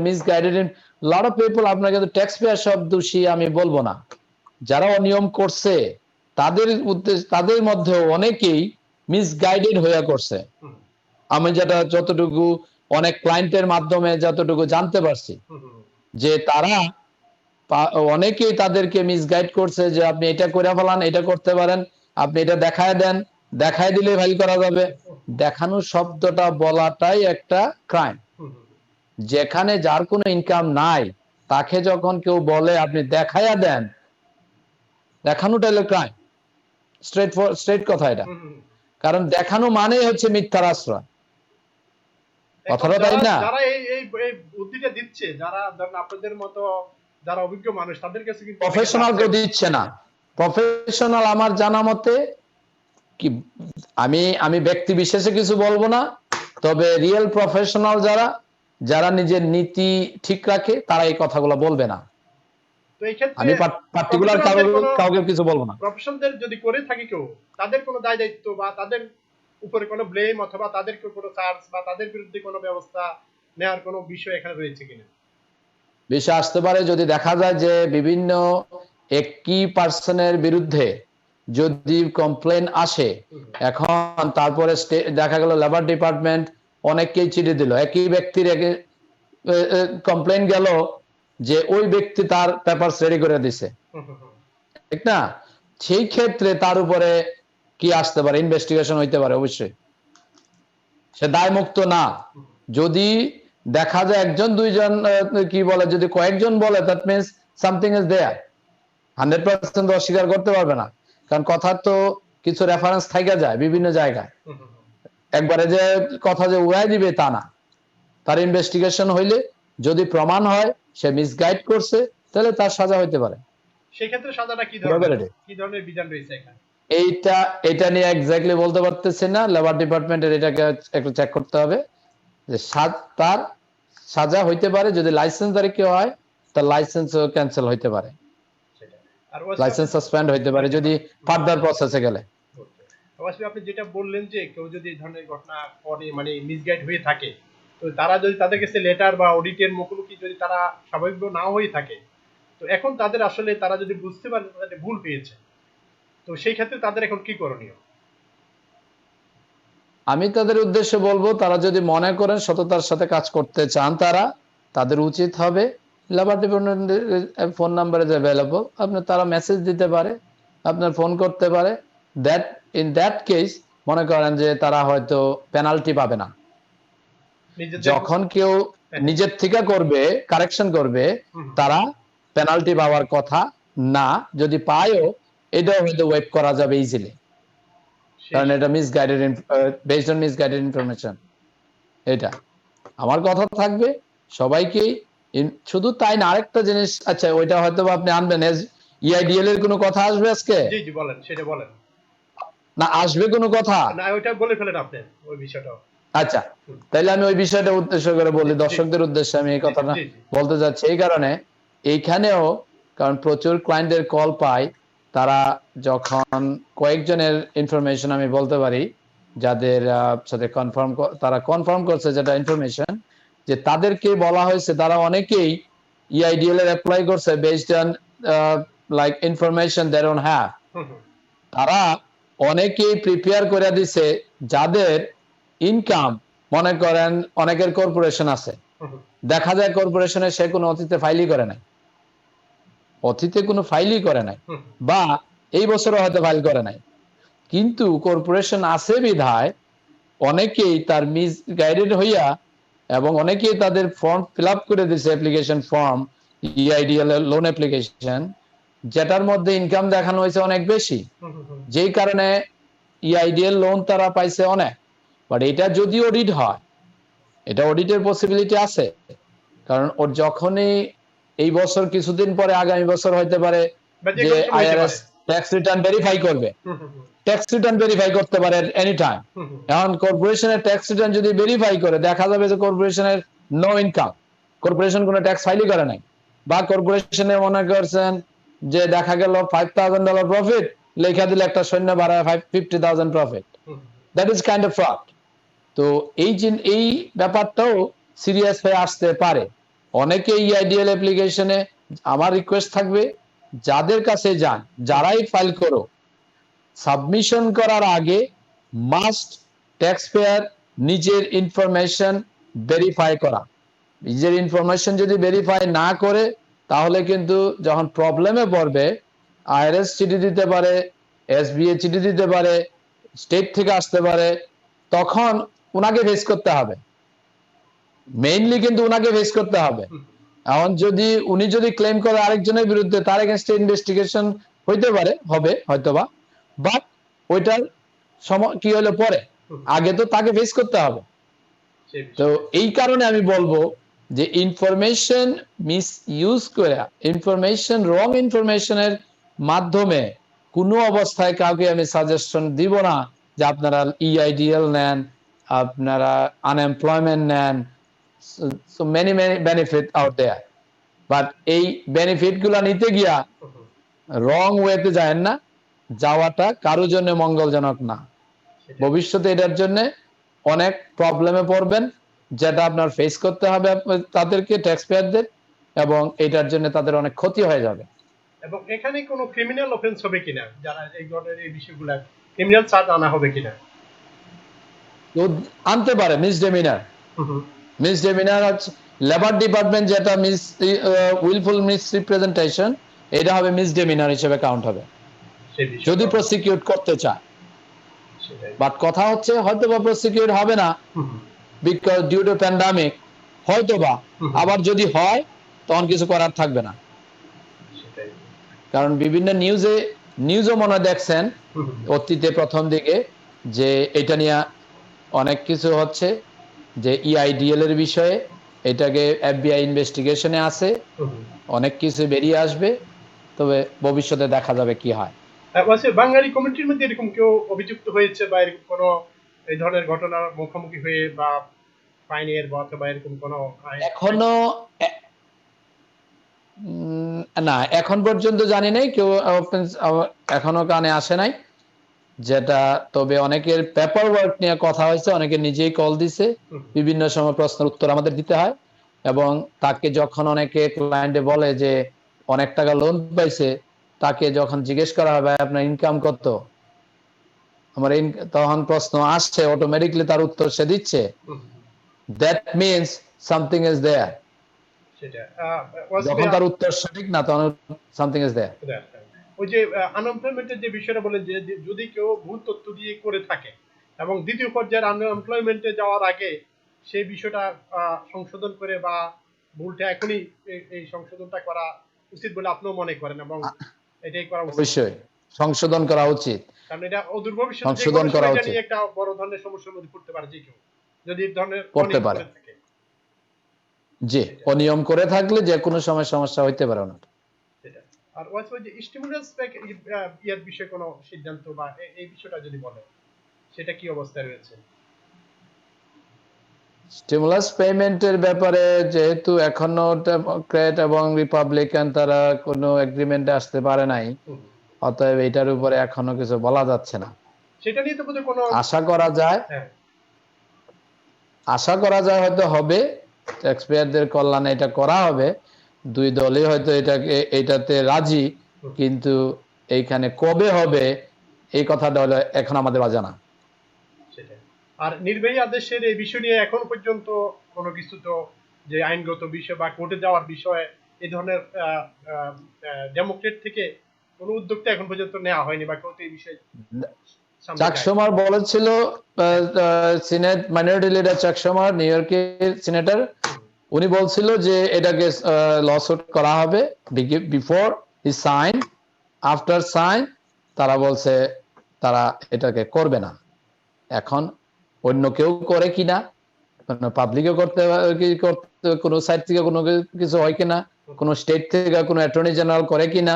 মিসগাইডেড, লট অফ পিপল, আপনার কিন্তু ট্যাক্স পেয়ার সব দোষী আমি বলবো না, যারা অনিয়ম করছে তাদের উদ্দেশ্য, তাদের মধ্যে অনেকেই মিসগাইডেড হয়ে করছে। হুম আমি যেটা যতটুকু অনেক ক্লায়েন্টের মাধ্যমে যতটুকু জানতে পারছি, হুম হুম যে তারা অনেকেই তাদেরকে মিসগাইড করছে যে আপনি এটা করে ফেলান, এটা করতে পারেন, আপনি এটা দেখায় দেন, দেখায় দিলে ফাইল করা যাবে। দেখানো শব্দটা বলাটাই একটা ক্রাইম। হুম হুম যেখানে যার কোনো ইনকাম নাই তাকে যখন কেউ বলে আপনি দেখাইয়া দেন, দেখানোটা হলো ক্রাইম। স্ট্রেট কথা এটা। হুম হুম। কারণ দেখানো মানেই হচ্ছে মিথ্যার আশ্রয়, এখন কথাটা তাই যারা না? যারা এই এই এই বুদ্ধিটা দিচ্ছে, যারা ধরেন আপনাদের মতো যারা অভিজ্ঞ মানুষ, তাদের কাছে কিন্তু অনেকে প্রফেশনাল যাচ্ছে। কেউ দিচ্ছে না। প্রফেশনাল আমার জানা মতে কি, আমি আমি ব্যক্তি বিশেষে কিছু বলবো না, তবে রিয়েল প্রফেশনাল যারা, যারা নিজের নীতি ঠিক রাখে তারা এই কথাগুলো বলবে না। তো এই ক্ষেত্রে আমি পার্টিকুলার প্রফেশনালদের কোনো কাউকে কিছু বলবো না। প্রফেশনালদের যদি করে থাকে কেউ, তাদের কোনো দায় দায়িত্ব বা তাদের উপরে কোনো ব্লেম অথবা তাদেরকে কোনো চার্জ বা তাদের বিরুদ্ধে কোনো ব্যবস্থা নেওয়ার কোনো বিষয় এখানে রয়েছে কিনা? বিষয় আসতে পারে যদি দেখা যায় যে বিভিন্ন একই পার্সনের বিরুদ্ধে যদি কমপ্লেন আসে, এখন তারপরে দেখা গেল লেবার ডিপার্টমেন্ট অনেককেই চিঠি দিল, একই ব্যক্তির কমপ্লেন গেল যে ওই ব্যক্তি তার পেপার রেডি করে দিছে, হুম হুম হুম ঠিক না? সেই ক্ষেত্রে তার উপরে কি আসতে পারে, ইনভেস্টিগেশন হইতে পারে, অবশ্যই সে দায় মুক্ত না। হুম। যদি দেখা যায় একজন দুইজন কি বলে, যদি কয়েকজন বলে, that means something is there. 100% অস্বীকার করতে পারবে না, কারণ কথার তো কিছু রেফারেন্স থাইকা যায় বিভিন্ন জায়গায়। হুম হুম হুম। একবারে যে কথা যে উড়াই দিবে তা না। তার ইনভেস্টিগেশন হইলে যদি প্রমাণ হয় সে মিসগাইড করছে, তাহলে তার সাজা হইতে পারে। সেক্ষেত্রে সাজাটা Probability। কি ধরনের বিধান রয়েছে এখানে? এইটা এটা নিয়ে এক্স্যাক্টলি বলতে পারতেছি না, লেবার ডিপার্টমেন্টের এটাকে একটু চেক করতে হবে যে তার সাজা হইতে পারে, যদি লাইসেন্সধারী কেউ হয় তার লাইসেন্সও ক্যান্সেল হইতে পারে, সেটা। আর ওয়াসিম আপনি লাইসেন্স সাসপেন্ড হইতে পারে হইতে যদি পারে। ফার্দার প্রসেসে গেলে। ওকে। অবশ্যই আপনি যেটা বললেন যে কেউ যদি এই ধরনের ঘটনা করে মানে মিসগাইড হয়ে থাকে, তো তারা যদি তাদের কাছে লেটার বা অডিটের মুখোমুখি যদি তারা স্বাভাবিক না হয়ে থাকে, তো এখন তাদের আসলে তারা যদি বুঝতে পারে তাদের ভুল পেয়েছে, তো সেই ক্ষেত্রে তাদের এখন কি করণীয়? আমি তাদের উদ্দেশ্যে বলবো, তারা যদি মনে করেন সততার সাথে কাজ করতে চান, তাদের উচিত হবে লেবার ডিপার্টমেন্টের ফোন নাম্বার ইজ অ্যাভেলেবল, আপনার তারা মেসেজ দিতে পারে, আপনার ফোন করতে পারে। দ্যাট ইন দ্যাট কেস মনে করেন যে তারা হয়তো পেনাল্টি পাবে না। নিজেদের যখন কেউ হ্যাঁ, নিজের থেকে করবে, কারেকশন করবে, হুম, তারা পেনাল্টি পাওয়ার কথা না। যদি পায়ও এটাও হয়তো ওয়েট করা যাবে ইজিলি, শেষ। কারণ এটা misguided, based on misguided information. এটা আমার কথা থাকবে সবাইকেই শুধু তাই না, আরেকটা জিনিস, আচ্ছা ওইটা হয়তো আপনি আনবেন, ইআইডিএল এর কোনো কথা আসবে আজকে? জি জি বলেন, সেটা বলেন। না আসবে কোনো কথা? না ওইটা বলে ফেলেন আপনি, ওই বিষয়টা। আচ্ছা, তাইলে আমি ওই বিষয়টা উদ্দেশ্য করে বলি, জি দর্শকদের উদ্দেশ্যে আমি এই জি কথাটা জি জি। বলতে যাচ্ছি এই কারণে, এইখানেও কারণ প্রচুর ক্লায়েন্টের কল পাই, তারা যখন কয়েকজনের ইনফরমেশন আমি বলতে পারি যাদের সাথে তারা কনফার্ম করছে যেটা ইনফরমেশন, যে তাদেরকে বলা হয়েছে তারা অনেকেই ইআইডিএল এর অ্যাপ্লাই করছে based on like information they don't have. তারা অনেকেই প্রিপেয়ার করে দিছে যাদের ইনকাম, মনে করেন অনেকের কর্পোরেশন আছে, দেখা যায় কর্পোরেশনে সে কোনো অতীতে ফাইলই করে নাই, বা এই বছরও হয়তো ফাইল করে নাই, কিন্তু কর্পোরেশন আছে বিধায় অনেকেই তার মিস গাইডেড হইয়া, এবং অনেকেই তাদের ফর্ম ফিল আপ করে দিছে, অ্যাপ্লিকেশন ফর্ম, ইআইডিএল এর লোন অ্যাপ্লিকেশন, যেটার মধ্যে ইনকাম দেখানো হয়েছে অনেক বেশি, যেই কারণে ইআইডিএল লোন তারা পাইছে অনেক। বাট এটা যদি অডিট হয়, এটা অডিটের পসিবিলিটি আছে, কারণ ওর যখনই এই বছর কিছুদিন পরে আগামী বছর হইতে পারে যে আইআরএস ট্যাক্স রিটার্ন ভেরিফাই করবে, ট্যাক্স রিটার্ন ভেরিফাই করতে পারে এনি টাইম। এখন কর্পোরেশনের ট্যাক্স রিটার্ন যদি ভেরিফাই করে দেখা যাবে যে কর্পোরেশনের নো ইনকাম, কর্পোরেশন কোনো ট্যাক্স ফাইলই করে নাই, বা কর্পোরেশনে মনে করছেন যে দেখা গেল $5,000 প্রফিট, লেখা দিলে একটা সৈন্য বাড়ায় 50,000 profit, that is kind of fraud. তো এই ব্যাপারটাও সিরিয়াস হয়ে আসতে পারে অনেকে ইআইডিএল অ্যাপ্লিকেশনে। আমার রিকোয়েস্ট থাকবে যাদের কাছে যান, যারাই ফাইল করো, সাবমিশন করার আগে মাস্ট ট্যাক্স পেয়ার নিজের ইনফরমেশন ভেরিফাই করা। নিজের ইনফরমেশন যদি ভেরিফাই না করে, তাহলে কিন্তু যখন প্রবলেমে পড়বে, আইআরএস চিঠি দিতে পারে, এসবিএ চিঠি দিতে পারে, স্টেট থেকে আসতে পারে, তখন উনাকে ফেস করতে হবে, মেইনলি কিন্তু উনাকে ফেস করতে হবে। এখন উনি যদি ক্লেম করে আরেকজনের বিরুদ্ধে, তার এগেইনস্টে ইনভেস্টিগেশন হইতে পারে, হবে হয়তোবা, বাট ওইটার সময় কি হলো পরে, আগে তো তাকে ফেস করতে হবে। তো এই কারণে আমি বলবো যে ইনফরমেশন মিস ইউজ করে, রং ইনফরমেশনের মাধ্যমে কোনো অবস্থায় কাউকে আমি সাজেশন দিব না যে আপনারা ইআইডিএল নেন, আপনারা আনএমপ্লয়মেন্ট নেন। So many benefit out there, but এই বেনিফিট গুলা নিতে গিয়া রং ওয়েতে যায় না, যাওয়াটা কারো জন্য মঙ্গলজনক না। ভবিষ্যতে এটার জন্য অনেক প্রবলেমে পড়বেন, যেটা আপনার ফেস করতে হবে তাদেরকে, ট্যাক্স পেয়ারদের, এবং এটার জন্য তাদের অনেক ক্ষতি হয়ে যাবে। এবং এখানে কোনো ক্রিমিনাল অফেন্স হবে কিনা, যারা এই ধরনের এই বিষয়গুলো, ক্রিমিনাল চার্জ আনা হবে কিনা? তো আনতে পারে মিসডেমিনার লেবার ডিপার্টমেন্ট যেটা উইলফুল মিসরিপ্রেজেন্টেশন, এটা হবে মিসডেমিনার হিসেবে কাউন্ট হবে যদি প্রসিকিউট করতে চায়। বাট কথা হচ্ছে হয়তো বা প্রসিকিউট হবে না, বিকজ ডিউ টু প্যান্ডামিক, হয়তো বা, আবার যদি হয় তখন কিছু করার থাকবে না। কারণ বিভিন্ন নিউজও মনে দেখছেন অতীতে প্রথম দিকে যে এটা নিয়ে অনেক কিছু হচ্ছে, যে ইআইডিএল এর বিষয়ে এটাকে এফবিআই ইনভেস্টিগেশনে আছে, অনেক কিছু বেরিয়ে আসবে, তবে ভবিষ্যতে দেখা যাবে কি হয়। বাঙালি কমিউনিটির মধ্যে এরকম কেউ অভিযুক্ত হয়েছে বা এরকম কোনো এই ধরনের ঘটনার মুখোমুখি হয়ে বা ফাইনের বা অথবা এরকম কোনো এখনো না, এখন পর্যন্ত জানি নাই কেউ এখনো কানে আসে নাই যেটা। তবে অনেকের পেপার ওয়ার্ক নিয়ে কথা হয়েছে, অনেকে নিজেই কল দিছে, বিভিন্ন সময় প্রশ্নের উত্তর আমাদের দিতে হয়, এবং তাকে যখন অনেকে ক্লায়েন্টে বলে যে অনেক টাকা লোন পাইছে, তাকে যখন জিজ্ঞেস করা হবে আপনার ইনকাম কত, তখন প্রশ্ন আসছে, অটোমেটিকলি তার উত্তর সে দিচ্ছে, that means something is there. যখন তার উত্তর সঠিক না, তখন সামথিং ইজ দেয়ার। ওই যে আনএমপ্লয়মেন্টের যে বিষয়টা বলেন, যে যদি কেউ ভুল তথ্য দিয়ে করে থাকে এবং দ্বিতীয় পর্যায়ের আনএমপ্লয়মেন্টে যাওয়ার আগে সেই বিষয়টা সংশোধন করে, বা ভুলটা এখনই এই সংশোধনটা করা উচিত বলে আপনিও মনে করেন, এবং এটাই করা উচিত? অবশ্যই সংশোধন করা উচিত, কারণ এটা অদূর ভবিষ্যতে সংশোধন করা উচিত, একটা বড় ধরনের সমস্যার মধ্যে পড়তে পারে যে কেউ যদি এই ধরনের পড়তে পারে। জি, অনিয়ম করে থাকলে যে কোনো সময় সমস্যা হইতে পারে না। সেটা। আর ওই যে স্টিমুলাস ইয়ার বিষয়ে কোনো সিদ্ধান্ত বা এই বিষয়টা যদি বলেন, সেটা কি অবস্থায় রয়েছে? স্টিমুলাস পেমেন্টের ব্যাপারে যেহেতু এখনো ডেমোক্রেট এবং রিপাবলিকান তারা কোনো এগ্রিমেন্টে আসতে পারে নাই, হুম। অতএব এটার উপরে এখনো কিছু বলা যাচ্ছে না। সেটা নিয়ে তো বোধহয় কোনো আশা করা যায়, হ্যাঁ, হয়তো হবে, ট্যাক্সপেয়ারদের কল্যাণে এটা করা হবে। দুই দলই হয়তো এটাতে রাজি, হুম, কিন্তু এইখানে কবে হবে এই কথাটা হলো এখন আমাদের অজানা। সেটাই। আর নির্বাহী আদেশের এই বিষয় নিয়ে এখন পর্যন্ত কোনো কিছু তো, যে আইনগত বিষয় বা কোর্টে যাওয়ার বিষয়ে এই ধরনের ডেমোক্রেট থেকে কোনো উদ্যোগটা এখন পর্যন্ত নেওয়া হয়নি, বা কেউ তো এই বিষয়ে সামনে চাক যায়। সুমার বলেছিল, হ্যাঁ। সিনেট মাইনরিটি লিডার চাক সুমার, নিউ ইয়র্কের সিনেটর, হুম, উনি বলছিল যে এটাকে লসুট করা হবে before he sign, after sign তারা বলছে তারা এটাকে করবে না। এখন অন্য কেউ করে কিনা, পাবলিকও কোনো সাইড থেকে কোনো কিছু হয় কিনা, হুম। কোনো স্টেট থেকে কোনো অ্যাটর্নি জেনারেল করে কিনা,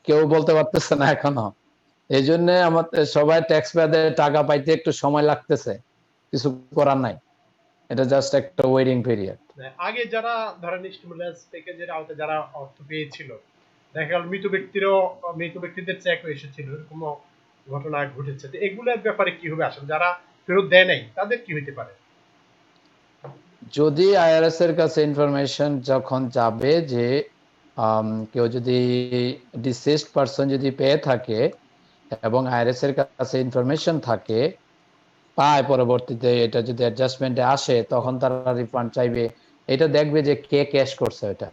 কেউ বলতে পারতেছে না এখনো। এই জন্য আমাদের সবাই ট্যাক্স পেয়ারদের টাকা পাইতে একটু সময় লাগতেছে, কিছু করার নাই, এটা জাস্ট একটা ওয়েটিং পিরিয়ড। আগে যারা ধরেন স্টিমুলাস প্যাকেজের আওতায় যারা অর্থ পেয়েছিল, দেখা গেল মৃত ব্যক্তিদের চেক এসেছিল, এরকম ঘটনা ঘটেছে। তো এগুলোর ব্যাপারে কি হবে আসলে, যারা ফেরত দেয় নাই তাদের কি হইতে পারে? যদি আইআরএস এর কাছে ইনফরমেশন যখন যাবে যে কেউ যদি ডিসিজড পারসন যদি পেয়ে থাকে এবং আইআরএস এর কাছে ইনফরমেশন থাকে, পায়, পরবর্তীতে এটা যদি অ্যাডজাস্টমেন্টে আসে তখন তারা রিফান্ড চাইবে। এটা দেখবে যে কে ক্যাশ করছে, এটা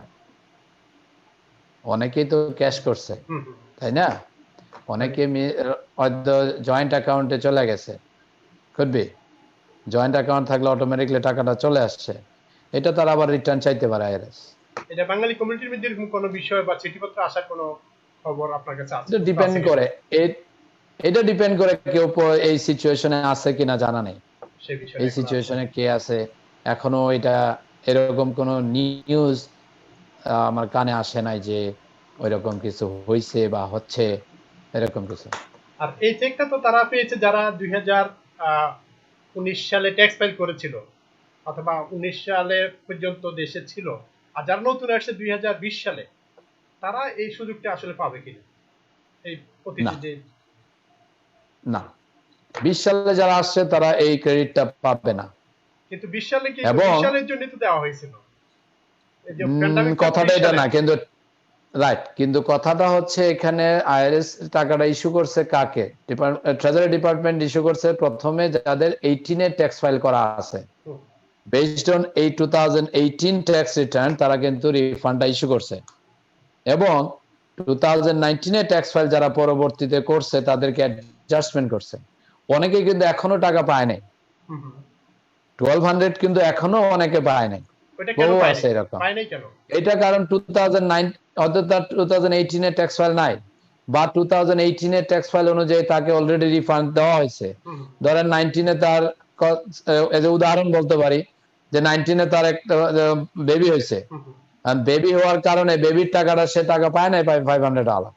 অনেকেই তো ক্যাশ করছে, হুম, হুম। তাই না? মানে অনেকে হয়তো জয়েন্ট অ্যাকাউন্টে চলে গেছে, খুবই জয়েন্ট অ্যাকাউন্ট থাকলে অটোমেটিকলি টাকাটা চলে আসছে, এটা তারা আবার রিটার্ন চাইতে পারে আইআরএস। এটা বাঙালি কমিউনিটির মধ্যে এরকম কোনো বিষয় বা চিঠিপত্র আসার কোনো খবর আপনার কাছে আছে, এটা তথ্য ডিপেন্ড আছে কিনা? করে, এটা ডিপেন্ড করে কেউ এই সিচুয়েশনে আছে কিনা জানা নেই। সে বিষয়টা এই এখন আছে। সিচুয়েশনে কে আছে এখনো এটা, এরকম কোন নিউজ আমার কানে আসে নাই যে ওইরকম কিছু হইছে বা হচ্ছে, এরকম কিছু। আর এই চেকটা তো তারা পেয়েছে যারা 2019 সালে ট্যাক্স ফাইল করেছিল, অথবা 19 সালে পর্যন্ত দেশে ছিল। আর যারা নতুন আসছে 2020 সালে, তারা এই সুযোগটা আসলে পাবে কিনা, এই না, অতীতে যে না, 20 সালে যারা আসছে তারা এই ক্রেডিটটা পাবে না। কিন্তু 20 সালে কি এবং 20 সালের জন্য তো দেওয়া হয়েছিল, এই যে প্যান্ডামিকটা তো কথাটা 20 এটা সালে। না কিন্তু, রাইট, কিন্তু কথাটা হচ্ছে এখানে আইআরএস টাকাটা ইস্যু করছে কাকে? ট্রেজারি ডিপার্টমেন্ট ইস্যু করছে প্রথমে যাদের 18 এ ট্যাক্স ফাইল করা আছে, হুম, বেসড অন এই 2018 ট্যাক্স রিটার্ন, তারা কিন্তু রিফান্ডটা ইস্যু করছে। এবং 2019 এ ট্যাক্স ফাইল যারা পরবর্তীতে করছে তাদেরকে অ্যাডজাস্টমেন্ট করছে। অনেকে কিন্তু এখনো টাকা পায় নাই, হুম, হুম। 1200 কিন্তু এখনো অনেকে পায় নাই, ওইটা কেন বহু পায় আছে নাই? এরকম। পায় নাই কেন? এটা কারণ 2009 অর্থাৎ তার 2018 এর ট্যাক্স ফাইল নাই, বা 2018 এর ট্যাক্স ফাইল অনুযায়ী তাকে অলরেডি রিফান্ড দেওয়া হয়েছে। হুম, ধরেন 19 এ তার উদাহরণ বলতে পারি যে 19 এ তার একটা বেবি হয়েছে, হুম, হুম। বেবি হওয়ার কারণে বেবির টাকাটা সে টাকা পায় নাই, পায় $500।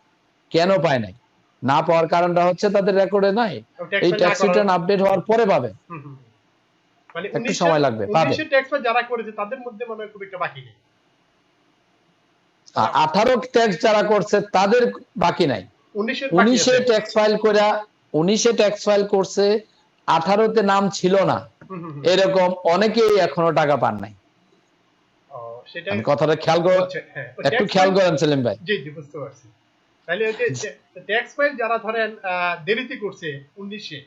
কেন পায় নাই? না পাওয়ার কারণটা হচ্ছে তাদের রেকর্ডে নাই। ট্যাক্স এই ফাইল না ট্যাক্স করার। রিটার্ন আপডেট হওয়ার পরে পাবে, হুম, হুম। মানে একটু সময় লাগবে, পাবে। 19 এর ট্যাক্স ফাইল যারা করেছে তাদের মধ্যে মনে হয় খুব একটা বাকি নেই। 18 ট্যাক্স যারা করছে তাদের বাকি নাই। 19 এর বাকি 19 আছে। এ ট্যাক্স ফাইল করে, 19 এ ট্যাক্স ফাইল করছে, 18 তে নাম ছিল না, হুম, হুম, হুম। এরকম অনেকেই এখনো টাকা পান নাই। ও, সেটা আমি কথাটা খেয়াল করে, হচ্ছে, হ্যাঁ, ও একটু ট্যাক্স খেয়াল ফাইল। করেন সেলিম ভাই। জি, জি, বুঝতে পারছি। তাহলে ওই যে ট্যাক্স ফাইল যারা ধরেন দেরিতে করছে 19 এ,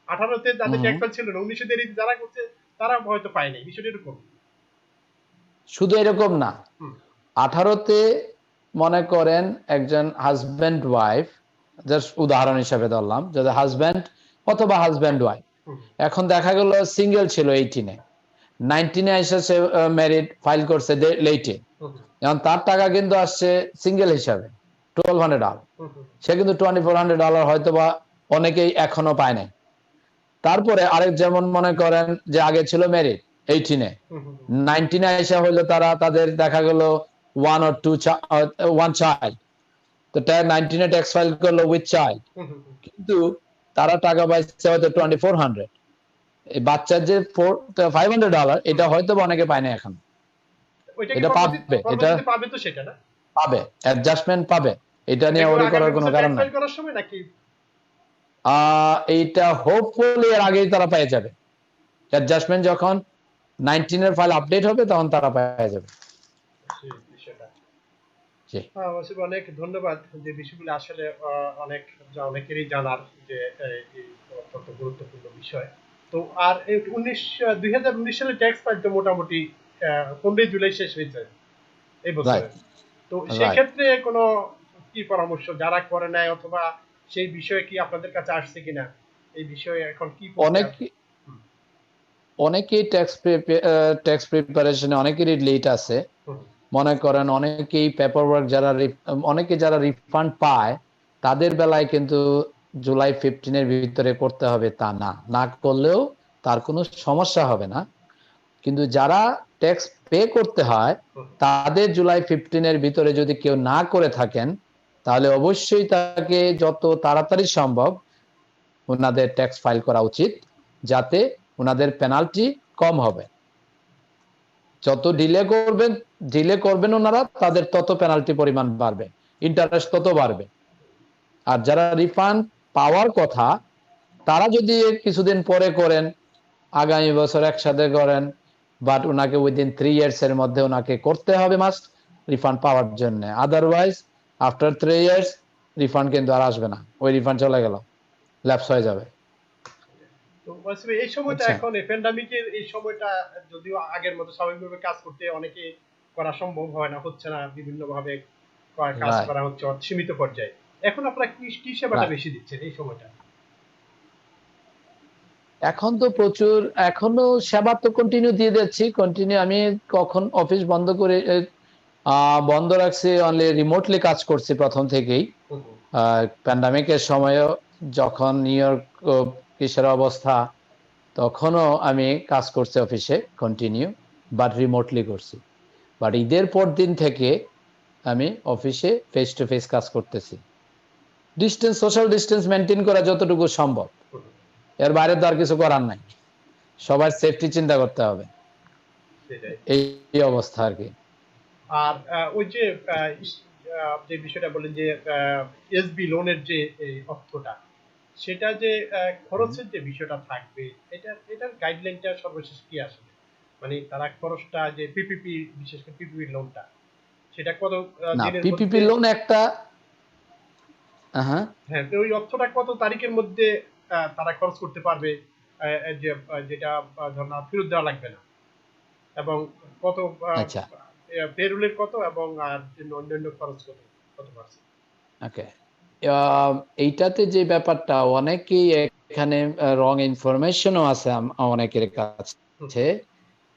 18 তে যাদের হুম, ট্যাক্স ফাইল ছিল না, 19 এ দেরিতে যারা করছে তারা হয়তো পায় নাই, বিষয়টা এরকম। শুধু এরকম না, হুম, 18 তে মনে করেন একজন হাজব্যান্ড ওয়াইফ, জাস্ট উদাহরণ হিসাবে ধরলাম, যদি হাজব্যান্ড অথবা হাজব্যান্ড ওয়াইফ, হুম, এখন দেখা গেল সিঙ্গেল ছিল 18 এ, 19 এ এসে সে ম্যারিড ফাইল করছে লেটে, হুম, এখন তার টাকা কিন্তু আসছে সিঙ্গেল হিসাবে $1200। হুম, হুম, সে কিন্তু $2400 হয়তো বা অনেকেই এখনো পায় নাই। তারপরে আরেক, যেমন মনে করেন যে আগে ছিল ম্যারিড, 18-এ 19-এ এসে হইলো তারা তাদের দেখা গেল one child, তো 19-এ ট্যাক্স ফাইল করলো উইথ চাইল্ড, কিন্তু তারা টাকা পাইছে হয়তো $2400। এই বাচ্চার যে $500 এটা হয়তো অনেকে পায় না এখন, এটা পাবে, এটা পাবে, তো সেটা না পাবে, অ্যাডজাস্টমেন্ট পাবে, এটা নিয়ে ওরি করার কোনো কারণ নাই। করার সময় নাকি এইটা হোপফুলি এর আগেই তারা পেয়ে যাবে, অ্যাডজাস্টমেন্ট যখন 19-এর ফাইল আপডেট হবে তখন তারা পেয়ে যাবে। অনেক ধন্যবাদ, যে বিষয়গুলো আসলে অনেকেরই জানার যে কত গুরুত্বপূর্ণ বিষয়। তো আর 2019 সালে ট্যাক্স ফাইল তো মোটামুটি 15 জুলাই শেষ হয়েছে এই বছর। তো সেই ক্ষেত্রে কোনো কি পরামর্শ যারা করে নেয়, অথবা সেই বিষয়ে কি আপনাদের কাছে আসছে কিনা, এই বিষয়ে এখন কি? অনেকেই ট্যাক্স প্রিপারেশনে অনেকেরই লেট আছে, মনে করেন অনেকেই পেপার ওয়ার্ক যারা রিফান্ড পায় তাদের বেলায় কিন্তু জুলাই 15-এর ভিতরে করতে হবে তা না, না করলেও তার কোনো সমস্যা হবে না। কিন্তু যারা ট্যাক্স পে করতে হয় তাদের জুলাই 15-এর ভিতরে যদি কেউ না করে থাকেন তাহলে অবশ্যই তাকে যত তাড়াতাড়ি সম্ভব ওনাদের ট্যাক্স ফাইল করা উচিত, যাতে ওনাদের পেনাল্টি কম হবে। যত ডিলে করবেন ওনারা, তাদের তত পেনাল্টি পরিমাণ বাড়বে, ইন্টারেস্ট তত বাড়বে। আর যারা রিফান্ড পাওয়ার কথা তারা যদি কিছুদিন পরে করেন, আগামী বছর একসাথে করেন, বাট ওনাকে উইদিন 3 ইয়ার্স এর মধ্যে ওনাকে করতে হবে মাস্ট রিফান্ড পাওয়ার জন্য। আদারওয়াইজ আফটার 3 ইয়ার্স রিফান্ড কিন্তু আর আসবে না, ওই রিফান্ড চলে গেল, ল্যাপস হয়ে যাবে। তো এই সময়টা এখন প্যান্ডামিকের এই সময়টা যদিও আগের মতো স্বাভাবিকভাবে কাজ করতে অনেকে করা সম্ভব হয় না, হচ্ছে না, বিভিন্ন ভাবে কাজ করা হচ্ছে সীমিত পর্যায়ে। এখন আপনারা কি সেবাটা বেশি দিচ্ছেন এই সময়টা? এখন তো প্রচুর, এখনো সেবা তো কন্টিনিউ দিয়ে যাচ্ছি, কন্টিনিউ। আমি কখন অফিস বন্ধ রাখছি, অনলি রিমোটলি কাজ করছি প্রথম থেকেই। প্যান্ডামিকের সময়ও যখন নিউ ইয়র্ক কিসের অবস্থা, তখনও আমি কাজ করছি অফিসে কন্টিনিউ, বাট রিমোটলি করছি। বাট ঈদের পর দিন থেকে আমি অফিসে ফেস টু ফেস কাজ করতেছি, সোশ্যাল ডিস্টেন্স মেনটেন করা যতটুকু সম্ভব, এর বাইরে তো আর কিছু করার নাই, সবার সেফটি চিন্তা করতে হবে, এই অবস্থা আর কি। আর ওই যে বিষয়টা বলেন যে এসবি লোনের যে অর্থটা, সেটা যে খরচের যে বিষয়টা থাকবে, এটার গাইডলাইনটা সর্বশেষ কি আসবে? মানে তারা খরচটা যে পিপিপি, বিশেষ করে পিপিপি লোনটা, সেটা কত দিনের মধ্যে? পিপিপি লোন একটা, হ্যাঁ, ওই অর্থটা কত তারিখের মধ্যে তারা খরচ করতে পারবে, যেটা ধরুন ফেরত দেওয়া লাগবে না, এবং কত পেরোলের কত, এবং আর অন্যান্য খরচ কত পারছে? ওকে, এইটাতে যে ব্যাপারটা, অনেকেই এখানে রং ইনফরমেশনও আছে অনেকের কাছে,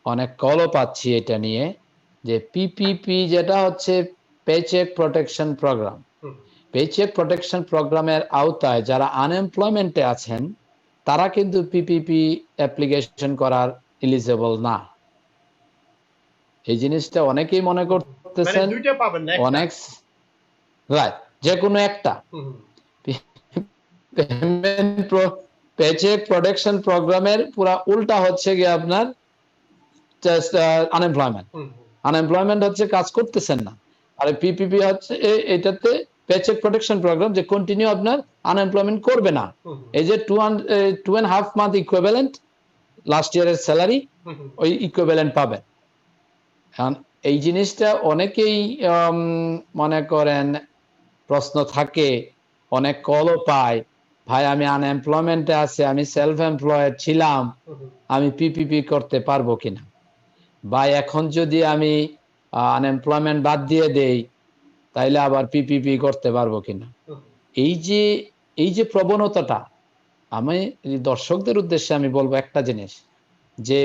অনেক কলও পাচ্ছি এটা নিয়ে, যে পিপিপি যেটা হচ্ছে paycheck protection program, paycheck protection প্রোগ্রামের আওতায় যারা আনএমপ্লয়মেন্টে আছেন তারা কিন্তু পিপিপি অ্যাপ্লিকেশন করার এলিজিবল না। এই জিনিসটা অনেকেই মনে করতেছেন, অনেক রাইট, যে কোনো একটা পেচেক প্রোটেকশন প্রোগ্রামের পুরা উল্টা হচ্ছে গিয়ে আপনার জাস্ট আনএমপ্লয়মেন্ট হচ্ছে, কাজ করতেছেন না। আর পিপিপি হচ্ছে এটাতে পেচেক প্রোটেকশন প্রোগ্রাম, যে কন্টিনিউ আপনার আনএমপ্লয়মেন্ট করবে না, এই যে 2.5 মান্থ ইকুইভ্যালেন্ট লাস্ট ইয়ারের স্যালারি, ওই ইকুইভ্যালেন্ট পাবে। এখন এই জিনিসটা অনেকেই মনে করেন প্রশ্ন থাকে, অনেক কলও পায়, ভাই আমি আনএমপ্লয়মেন্টে আছি, আমি সেলফ এমপ্লয়েড ছিলাম, আমি পিপিপি করতে পারবো কিনা, বা এখন যদি আমি আনএমপ্লয়মেন্ট বাদ দিয়ে দেই তাইলে আবার পিপিপি করতে পারবো কিনা। এই যে প্রবণতাটা, আমি দর্শকদের উদ্দেশ্যে আমি বলবো একটা জিনিস, যে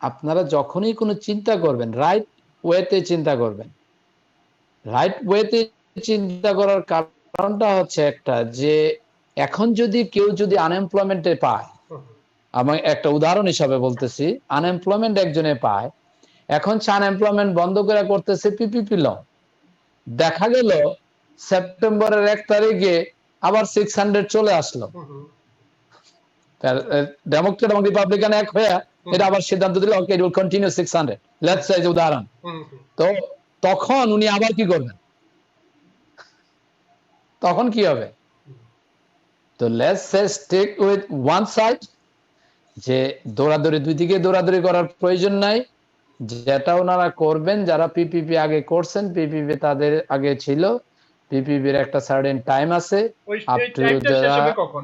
আপনারা যখনই কোনো চিন্তা করবেন, রাইট ওয়েতে চিন্তা করবেন। রাইট ওয়েতে চিন্তা করার কারণটা হচ্ছে একটা, যে এখন যদি কেউ যদি আনএমপ্লয়মেন্টে পায়, আমি একটা উদাহরণ হিসাবে বলতেছি, আনএমপ্লয়মেন্ট একজনে পায়, এখন সে আনএমপ্লয়মেন্ট বন্ধ করে করতেছে পিপিপি লোন। দেখা গেল সেপ্টেম্বরের 1 তারিখে আবার 600 চলে আসলো, ডেমোক্রেট এবং রিপাবলিকান এক হয়ে এটা আবার সিদ্ধান্ত দিল okay it will continue 600, let's say উদাহরণ। তো তখন উনি আবার কি করবেন? তখন কি হবে? তো let's say stick with one side, যে দৌড়াদৌড়ি, দুই দিকে দৌড়াদৌড়ি করার প্রয়োজন নাই। যেটা ওনারা করবেন, যারা পিপিপি আগে করছেন, পিপিপি তাদের আগে ছিল, পিপিপির একটা সার্টেন টাইম আছে, আপ টু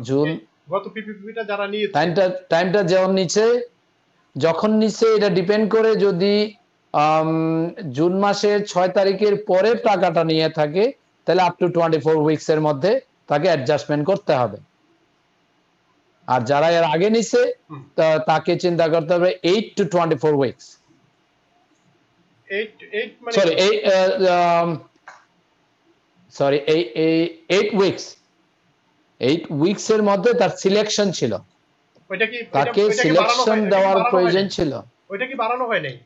জুন। গত পিপিপিটা যারা নিয়েছে টাইমটা যেমন নিচে, যখন নিচে এটা ডিপেন্ড করে, যদি জুন মাসের 6 তারিখের পরে টাকাটা নিয়ে থাকে তাহলে আপ টু 24 উইকস এর মধ্যে তাকে অ্যাডজাস্টমেন্ট করতে হবে। আর যারা এর আগে নিছে তাকে চিন্তা করতে হবে 8 to 24 weeks. Sorry 8 weeks. 8 weeks এর মধ্যে তার সিলেকশন ছিল, তাকে সিলেকশন দেওয়ার প্রয়োজন ছিল। ওইটা কি বাড়ানো হয় নাই?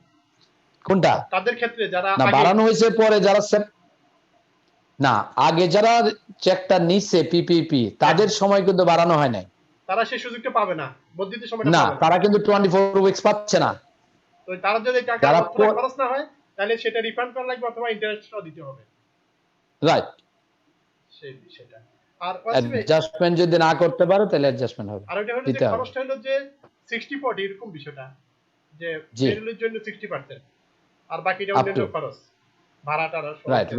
কোনটা? তাদের ক্ষেত্রে যারা না, বাড়ানো হয়েছে পরে, যারা না আগে যারা চেকটা নিছে পিপিপি তাদের সময় কিন্তু বাড়ানো হয় নাই। তারা সেই সুযোগটা পাবে না, বর্ধিত সময়টা না, পাবে না। তারা কিন্তু 24 উইকস পাচ্ছে না। তো তারা যদি টাকা খরচ না হয় তাহলে সেটা রিফান্ড করা লাগবে অথবা ইন্টারেস্টও দিতে হবে। রাইট, সেই বিষয়টা। আর অ্যাডজাস্টমেন্ট যদি না করতে পারে তাহলে অ্যাডজাস্টমেন্ট হবে। আর ওটা হলো যে খরচটা হলো যে 60-40 এরকম বিষয়টা, যে পেরোলের জন্য 60% আর বাকিটা অন্যান্য খরচ, ভাড়াটা, রাইট,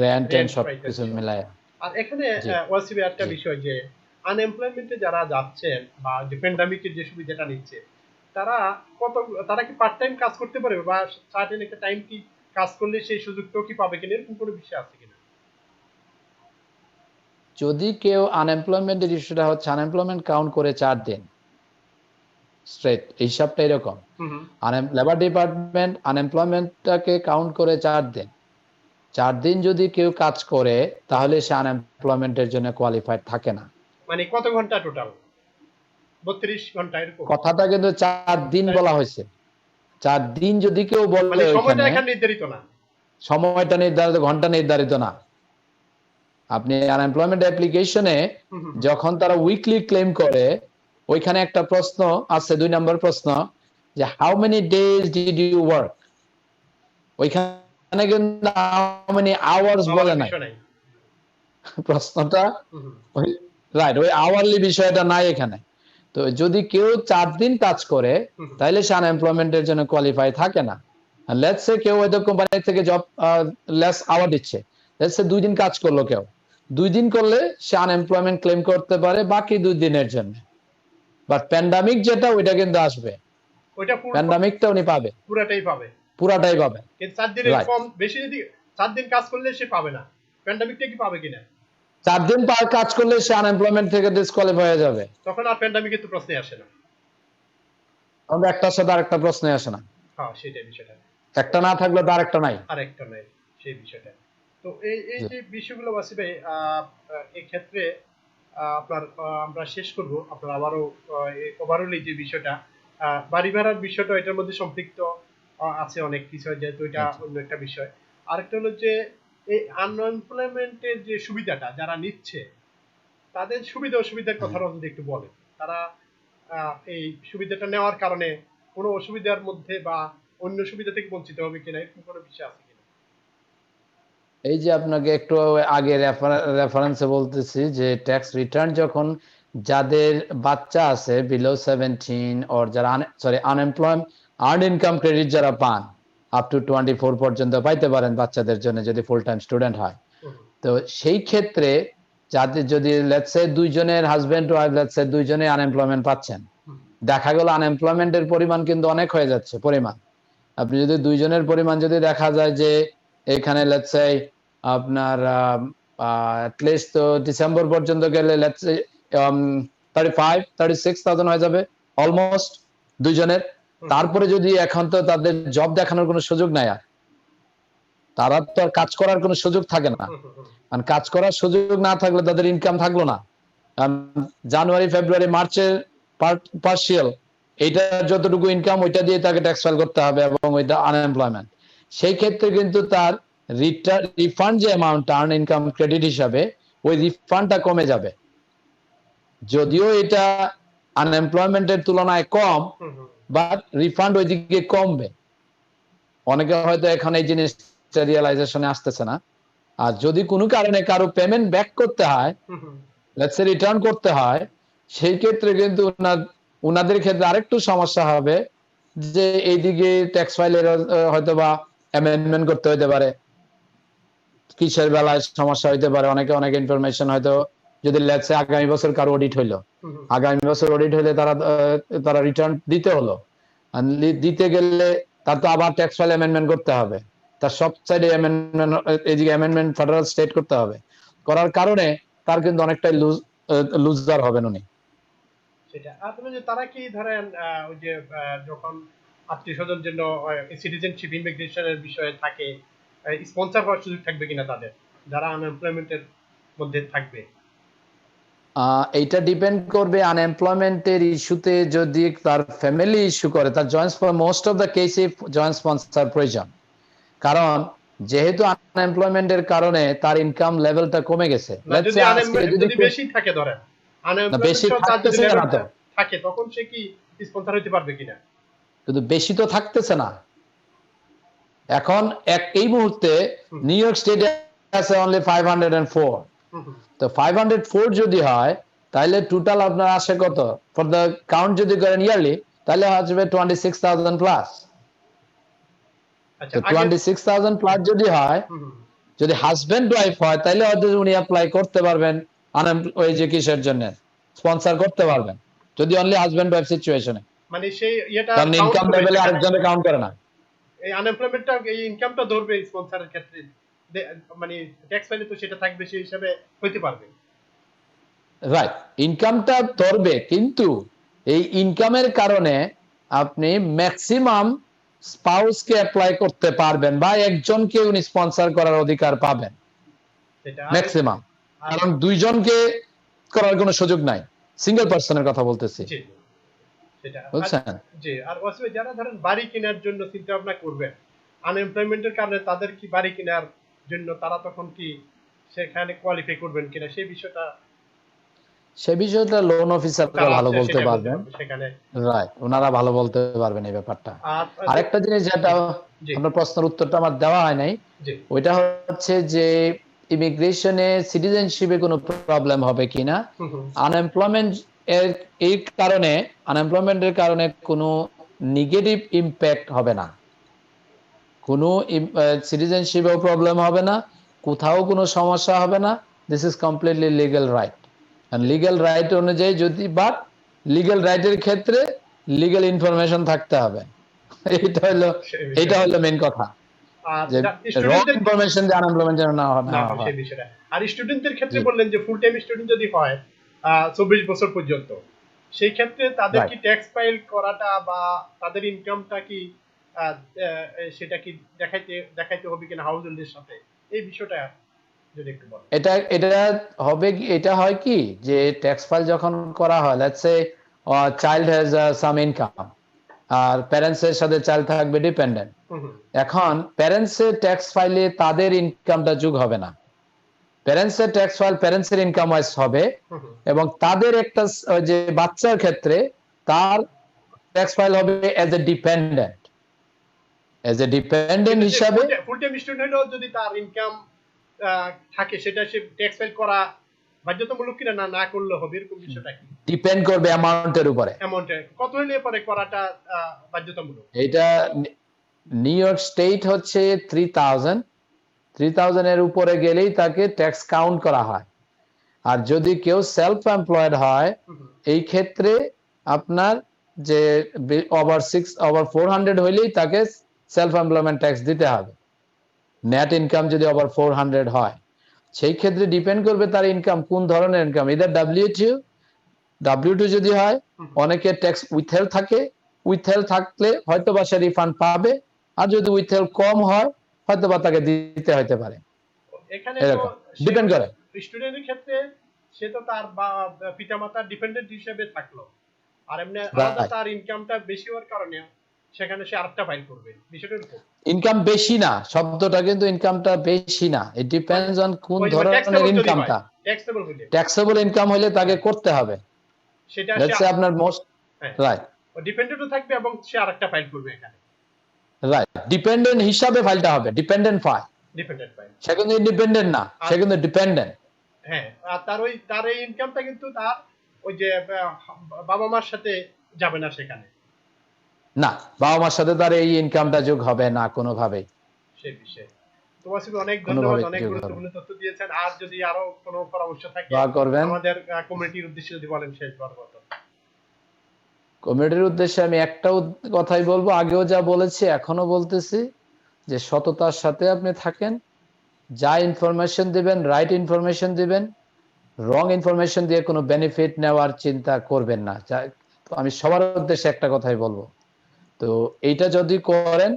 রেন্ট এন্ড সব কিছু মিলায়। আর এখানে ওয়াসিবে একটা বিষয়, যে আনএমপ্লয়মেন্টে যারা যাচ্ছেন বা প্যান্ডেমিকের যে সুবিধাটা নিচ্ছে, তারা কি পার্ট টাইম কাজ করতে পারবে, বা সার্টেন একটা টাইম কি কাজ করলে সেই সুযোগটাও কি পাবে কিনা, এরকম কোনো বিষয় আছে কিনা? যদি কেউ আনএমপ্লয়মেন্টের ইস্যুটা হচ্ছে, আনএমপ্লয়মেন্ট কাউন্ট করে 4 দিন স্ট্রেট, এই হিসাবটা এরকম। লেবার ডিপার্টমেন্ট আনএমপ্লয়মেন্টটাকে কাউন্ট করে 4 দিন। 4 দিন যদি কেউ কাজ করে তাহলে সে আনএমপ্লয়মেন্টের জন্য কোয়ালিফাইড থাকে না। মানে কত ঘন্টা টোটাল? 32 ঘন্টা এরকম? কথাটা কিন্তু 4 দিন বলা হয়েছে। 4 দিন যদি কেউ বলে, মানে সময়টা এখানে নির্ধারিত না, সময়টা নির্ধারিত, ঘন্টা নির্ধারিত না। আপনি আনএমপ্লয়মেন্ট অ্যাপ্লিকেশনে যখন তারা উইকলি ক্লেম করে, ওইখানে একটা প্রশ্ন আছে, 2 নম্বর প্রশ্ন, যে how many days did you work. ওইখানে কিন্তু হাউ মেনি আওয়ার্স বলে নাই প্রশ্নটা। রাইট, ওই আওয়ারলি বিষয়টা নাই এখানে। তো যদি কেউ 4 দিন কাজ করে তাহলে সে আনএমপ্লয়মেন্টের জন্য কোয়ালিফাই থাকে না। লেটস সে কেউ ওই কোম্পানি থেকে জব লেস আওয়ার দিচ্ছে, লেটস সে 2 দিন কাজ করলো, কেউ 2 দিন করলে সে আনএমপ্লয়মেন্ট ক্লেম করতে পারে বাকি 2 দিনের জন্য। বাট প্যান্ডেমিক যেটা, ওইটা কিন্তু আসবে, ওইটা প্যান্ডেমিকটা উনি পাবে, পুরাটাই পাবে। কিন্তু 4 দিনের কম বেশি যদি 4 দিন কাজ করলে সে পাবে না, প্যান্ডেমিকটা কি পাবে কিনা? 4 দিন কাজ করলে সে আনএমপ্লয়মেন্ট থেকে ডিসকোয়ালিফাই হয়ে যাবে, তখন আর প্যান্ডেমিকের তো প্রশ্নই আসে না। তখন একটার সাথে আরেকটা প্রশ্নই আসে না। হ্যাঁ, সেটাই বিষয়টা। একটা না থাকলে তো আরেকটা নাই, সেই বিষয়টা। তো এই যে বিষয়গুলো ওয়াসি ভাই, এই ক্ষেত্রে আপনার আমরা শেষ করব, আপনার আবারও ওভারঅল এই যে বিষয়টা, বাড়ি ভাড়ার বিষয়টা এটার মধ্যে সম্পৃক্ত আছে অনেক কিছু, যেহেতু এটা অন্য একটা বিষয়। আরেকটা হলো যে এই আনএমপ্লয়মেন্টের যে সুবিধাটা যারা নিচ্ছে, তাদের সুবিধা অসুবিধার কথা যদি একটু বলেন, তারা এই সুবিধাটা নেওয়ার কারণে কোনো অসুবিধার মধ্যে বা অন্য সুবিধা থেকে বঞ্চিত হবে কিনা, এরকম কোনো বিষয় আছে কিনা? এই যে আপনাকে একটু আগে রেফারেন্সে বলতেছি যে ট্যাক্স রিটার্ন যখন যাদের বাচ্চা আছে বিলো 17 অর যারা আনএমপ্লয়েড আর্ন ইনকাম ক্রেডিট যারা পান আপ টু 24 পর্যন্ত পাইতে পারেন বাচ্চাদের জন্য, যদি ফুল টাইম স্টুডেন্ট হয়। তো সেই ক্ষেত্রে যাদের যদি লেটস সে 2 জনের হাজবেন্ড ওয়াইফ, লেটস সে 2 জনে আনএমপ্লয়মেন্ট পাচ্ছেন, দেখা গেল আনএমপ্লয়মেন্টের পরিমাণ কিন্তু অনেক হয়ে যাচ্ছে পরিমাণ। আপনি যদি 2 জনের পরিমাণ যদি দেখা যায় যে এখানে লেটস সে আপনার অ্যাটলিস্ট তো ডিসেম্বর পর্যন্ত গেলে লেটস সে 35-36,000 হয়ে যাবে অলমোস্ট 2 জনের। তারপরে যদি এখন তো তাদের জব দেখানোর কোনো সুযোগ নাই, আর তারা তো আর কাজ করার কোনো সুযোগ থাকে না, কারণ কাজ করার সুযোগ না থাকলে তাদের ইনকাম থাকলো না। জানুয়ারি ফেব্রুয়ারি মার্চে পার্শিয়াল, এটা যতটুকু ইনকাম ওইটা দিয়ে তাকে ট্যাক্স ফাইল করতে হবে, এবং ওইটা আনএমপ্লয়মেন্ট। সেই ক্ষেত্রে কিন্তু তার রিফান্ড যে অ্যামাউন্টটা আর্ন ইনকাম ক্রেডিট হিসাবে, ওই রিফান্ডটা কমে যাবে। যদিও এটা আনএমপ্লয়মেন্টের তুলনায় কম, বাট রিফান্ড ওইদিকে কমবে। অনেকে হয়তো এখন এই জিনিসটা রিয়েলাইজেশনে আসতেছে না। আর যদি কোনো কারণে কারো পেমেন্ট ব্যাক করতে হয়, লেটস সে রিটার্ন করতে হয়, সেই ক্ষেত্রে কিন্তু উনাদের ক্ষেত্রে আরেকটু সমস্যা হবে, যে এইদিকে ট্যাক্স ফাইলের হয়তো বা অ্যামেন্ডমেন্ট করতে হইতে পারে, কিসের বেলায় সমস্যা হইতে পারে। অনেকে অনেক ইনফরমেশন হয়তো, যদি লেটস সে আগামী বছর কারো অডিট হইলো, আগামী বছর অডিট হইলে তারা রিটার্ন দিতে হলো, দিতে গেলে তার তো আবার ট্যাক্স ফাইল অ্যামেন্ডমেন্ট করতে হবে, তার সব সাইডে অ্যামেন্ডমেন্ট, এদিকে অ্যামেন্ডমেন্ট ফেডারেল স্টেট করতে হবে। করার কারণে তার কিন্তু অনেকটাই লুজার হবেন উনি। সেটা আসলে যে তারা কি ধরেন ওই যে যখন আত্মীয় স্বজন জন্য সিটিজেনশিপ ইমিগ্রেশনের বিষয়ে থাকে, স্পন্সর হওয়ার সুযোগ থাকবে কিনা তাদের, যারা আনএমপ্লয়মেন্টের মধ্যে থাকবে? এইটা ডিপেন্ড করবে আনএমপ্লয়মেন্টের ইস্যুতে। যদি তার ফ্যামিলি ইস্যু করে, তার জয়েন্ট মোস্ট অফ দ্য কেসে জয়েন্ট স্পন্সর প্রয়োজন। কারণ যেহেতু আনএমপ্লয়মেন্টের কারণে তার ইনকাম লেভেলটা কমে গেছে, যদি বেশি থাকে, ধরেন বেশি থাকতেছে না তো, থাকে, তখন সে কি স্পন্সর হতে পারবে কিনা? কিন্তু বেশি তো থাকতেছে না। এখন এই মুহূর্তে নিউ ইয়র্ক স্টেটে আছে অনলি 504। তো 504 যদি হয়, তাহলে টোটাল আপনার আসে কত? ফর দ্য কাউন্ট যদি করেন ইয়ারলি, তাহলে আসবে 26,000 প্লাস। তো 26,000 প্লাস যদি হয়, যদি হাজবেন্ড ওয়াইফ হয়, তাহলে হয়তো উনি অ্যাপ্লাই করতে পারবেন ওই যে কিসের জন্য স্পন্সর করতে পারবেন, যদি অনলি হাজবেন্ড ওয়াইফ সিচুয়েশনে। মানে সেই এটা কারণ ইনকাম লেভেলে আরেকজনের কাউন্ট করে না। এই আনএমপ্লয়মেন্টটা, এই ইনকামটা ধরবে স্পন্সরের ক্ষেত্রে, মানে ট্যাক্স ফাইলে তো সেটা থাকবে, সেই হিসাবে হইতে পারবে। রাইট, ইনকামটা ধরবে, কিন্তু এই ইনকামের কারণে আপনি ম্যাক্সিমাম স্পাউসকে অ্যাপ্লাই করতে পারবেন, বা একজনকে উনি স্পন্সর করার অধিকার পাবেন ম্যাক্সিমাম। কারণ দুইজনকে করার কোনো সুযোগ নাই, সিঙ্গেল পার্সনের কথা বলতেছি। বুঝছেন? জি। আর যারা ধরেন বাড়ি কেনার জন্য চিন্তা ভাবনা করবেন, আনএমপ্লয়মেন্টের কারণে তাদের কি বাড়ি কেনার জন্য তারা তখন কি সেখানে কোয়ালিফাই করবেন কিনা, সেই বিষয়টা লোন অফিসাররা ভালো বলতে পারবেন। রাইট, ওনারা ভালো বলতে পারবেন এই ব্যাপারটা। আরেকটা জিনিস যেটা আপনার প্রশ্নের উত্তরটা আমার দেওয়া হয় নাই, ওইটা হচ্ছে যে ইমিগ্রেশনে সিটিজেনশিপে কোনো প্রবলেম হবে কিনা। আনএমপ্লয়মেন্ট আনএমপ্লয়মেন্টের কারণে কোনো নেগেটিভ ইম্প্যাক্ট হবে না, কোনো সিটিজেনশিপেও প্রবলেম হবে না, কোথাও কোনো সমস্যা হবে না। This is completely legal right. Legal right অনুযায়ী, যদি বাট লিগ্যাল রাইটের ক্ষেত্রে লিগ্যাল ইনফরমেশন থাকতে হবে। এটা হলো মেইন কথা, যে রং ইনফরমেশন যে আনএমপ্লয়মেন্ট না হয় সেই বিষয়টা। আর স্টুডেন্টদের ক্ষেত্রে বললেন যে ফুল টাইম স্টুডেন্ট যদি হয় 24 বছর পর্যন্ত, সেই ক্ষেত্রে তাদের কি ট্যাক্স ফাইল করাটা বা তাদের ইনকামটা কি সেটা কি দেখাইতে হবে কিনা হাউস হোল্ডের সাথে, এই বিষয়টা যদি একটু বলেন। এটা হবে কি, এটা হয় কি, যে ট্যাক্স ফাইল যখন করা হয়, let's say child has some income, আর প্যারেন্টস এর সাথে চাইল্ড থাকবে ডিপেন্ডেন্ট। এখন প্যারেন্টস এর ট্যাক্স ফাইলে তাদের ইনকামটা যোগ হবে না, প্যারেন্টস এর ট্যাক্স ফাইল প্যারেন্টস এর ইনকাম ওয়াইজ হবে, এবং তাদের একটা যে বাচ্চার ক্ষেত্রে তার ট্যাক্স ফাইল হবে এজ এ ডিপেন্ডেন্ট হিসাবে। ফুল টাইম স্টুডেন্ট হলেও যদি তার ইনকাম থাকে, সেটা সে ট্যাক্স ফাইল করা বাধ্যতামূলক কিনা না করলে হবে, এরকম বিষয়টা কি? ডিপেন্ড করবে অ্যামাউন্টের উপরে। কত হইলে পরে করাটা বাধ্যতামূলক? এটা নিউ ইয়র্ক স্টেট হচ্ছে 3000 এর উপরে গেলেই তাকে ট্যাক্স কাউন্ট করা হয়। আর যদি কেউ সেলফ এমপ্লয়েড হয়, এই ক্ষেত্রে আপনার যে ওভার 400 হইলেই তাকে সেলফ এমপ্লয়মেন্ট ট্যাক্স দিতে হবে। নেট ইনকাম যদি ওভার 400 হয়, সেই ক্ষেত্রে ডিপেন্ড করবে তার ইনকাম কোন ধরনের ইনকাম। ইদার W2 যদি হয়, অনেকের ট্যাক্স উইথহেল্ড থাকে, উইথহেল্ড থাকলে হয়তো বা সে রিফান্ড পাবে, আর যদি উইথহেল্ড কম হয় হয়তো বা তাকে দিতে হতে পারে। এখানে ডিপেন্ড করে স্টুডেন্টের ক্ষেত্রে, সে তো তার পিতামাতার ডিপেন্ডেন্ট হিসেবে থাকলো, আর এমনি আলাদা Right. তার ইনকামটা বেশি হওয়ার কারণে সেখানে সে আরেকটা ফাইল করবে, বিষয়টা এরকম। ইনকাম বেশি না, শব্দটা কিন্তু ইনকামটা বেশি না, ইট মানে ডিপেন্ডস অন কোন ওই ধরনের ট্যাক্সেবল যদি হয়, ইনকামটা। ট্যাক্সেবল হইলে ট্যাক্সেবল ইনকাম হলে তাকে হ্যাঁ, করতে হবে। সেটা সে লেটস সে আপনার মোস্ট হ্যাঁ রাইট ডিপেন্ডেন্টও থাকবে এবং সে আরেকটা ফাইল করবে এখানে, রাইট ডিপেন্ডেন্ট হিসাবে ফাইলটা হবে, ডিপেন্ডেন্ট ফাইল। Dependent file. সে কিন্তু ইন্ডিপেন্ডেন্ট না, আর সে কিন্তু ডিপেন্ডেন্ট। হ্যাঁ, আর তার এই ইনকামটা কিন্তু তার ওই যে বাবা মার সাথে যাবে না সেখানে, না, বাবা মার সাথে তার এই ইনকামটা যোগ হবে না কোনোভাবেই। সেই বিষয়ে। তোমার সাথে অনেক ধন্যবাদ, কোনোভাবেই অনেক যোগ হবে গুরুত্বপূর্ণ তথ্য দিয়েছেন। আর যদি আরো কোনো পরামর্শ থাকে দোয়া করবেন। আমাদের কমিউনিটির উদ্দেশ্যে যদি বলেন শেষবার মতো। কমিটির উদ্দেশ্যে আমি একটা কথাই বলবো, আগেও যা বলেছি এখনো বলতেছি, যে সততার সাথে আপনি থাকেন, যা ইনফরমেশন দিবেন রাইট ইনফরমেশন দিবেন, রং ইনফরমেশন দিয়ে কোনো বেনিফিট নেওয়ার চিন্তা করবেন না। তো আমি সবার উদ্দেশ্যে একটা কথাই বলবো, তো এইটা যদি করেন,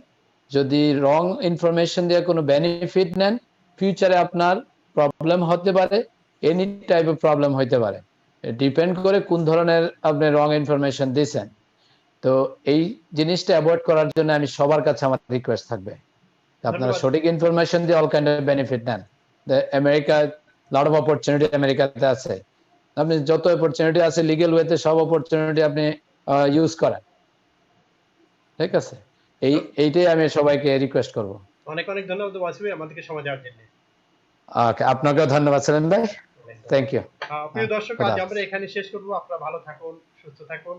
যদি রং ইনফরমেশন দিয়ে কোনো বেনিফিট নেন, ফিউচারে আপনার প্রবলেম হতে পারে, এনি টাইপ অফ প্রবলেম হইতে পারে, ডিপেন্ড করে কোন ধরনের আপনি রং ইনফরমেশন দিয়েছেন। তো এই জিনিসটা অ্যাভয়েড করার জন্য আমি সবার কাছে আমার রিকোয়েস্ট থাকবে, আপনারা ধন্যবাদ। সঠিক ইনফরমেশন দিয়ে অল কাইন্ড অফ বেনিফিট নেন। আমেরিকা লট অফ অপরচুনিটি আমেরিকাতে আছে, আপনি যত অপরচুনিটি আছে লিগ্যাল ওয়েতে সব অপরচুনিটি আপনি ইউজ করেন। ঠিক আছে, এইটাই আমি সবাইকে রিকোয়েস্ট করব। অনেক অনেক ধন্যবাদ ওয়াসিম ভাই আমাদেরকে সময় দেওয়ার জন্য। ওকে, আপনাকেও ধন্যবাদ সেলিম ভাই, থ্যাংক ইউ। প্রিয় দর্শক, আজ আমরা এখানে শেষ করব। আপনারা ভালো থাকুন, সুস্থ থাকুন।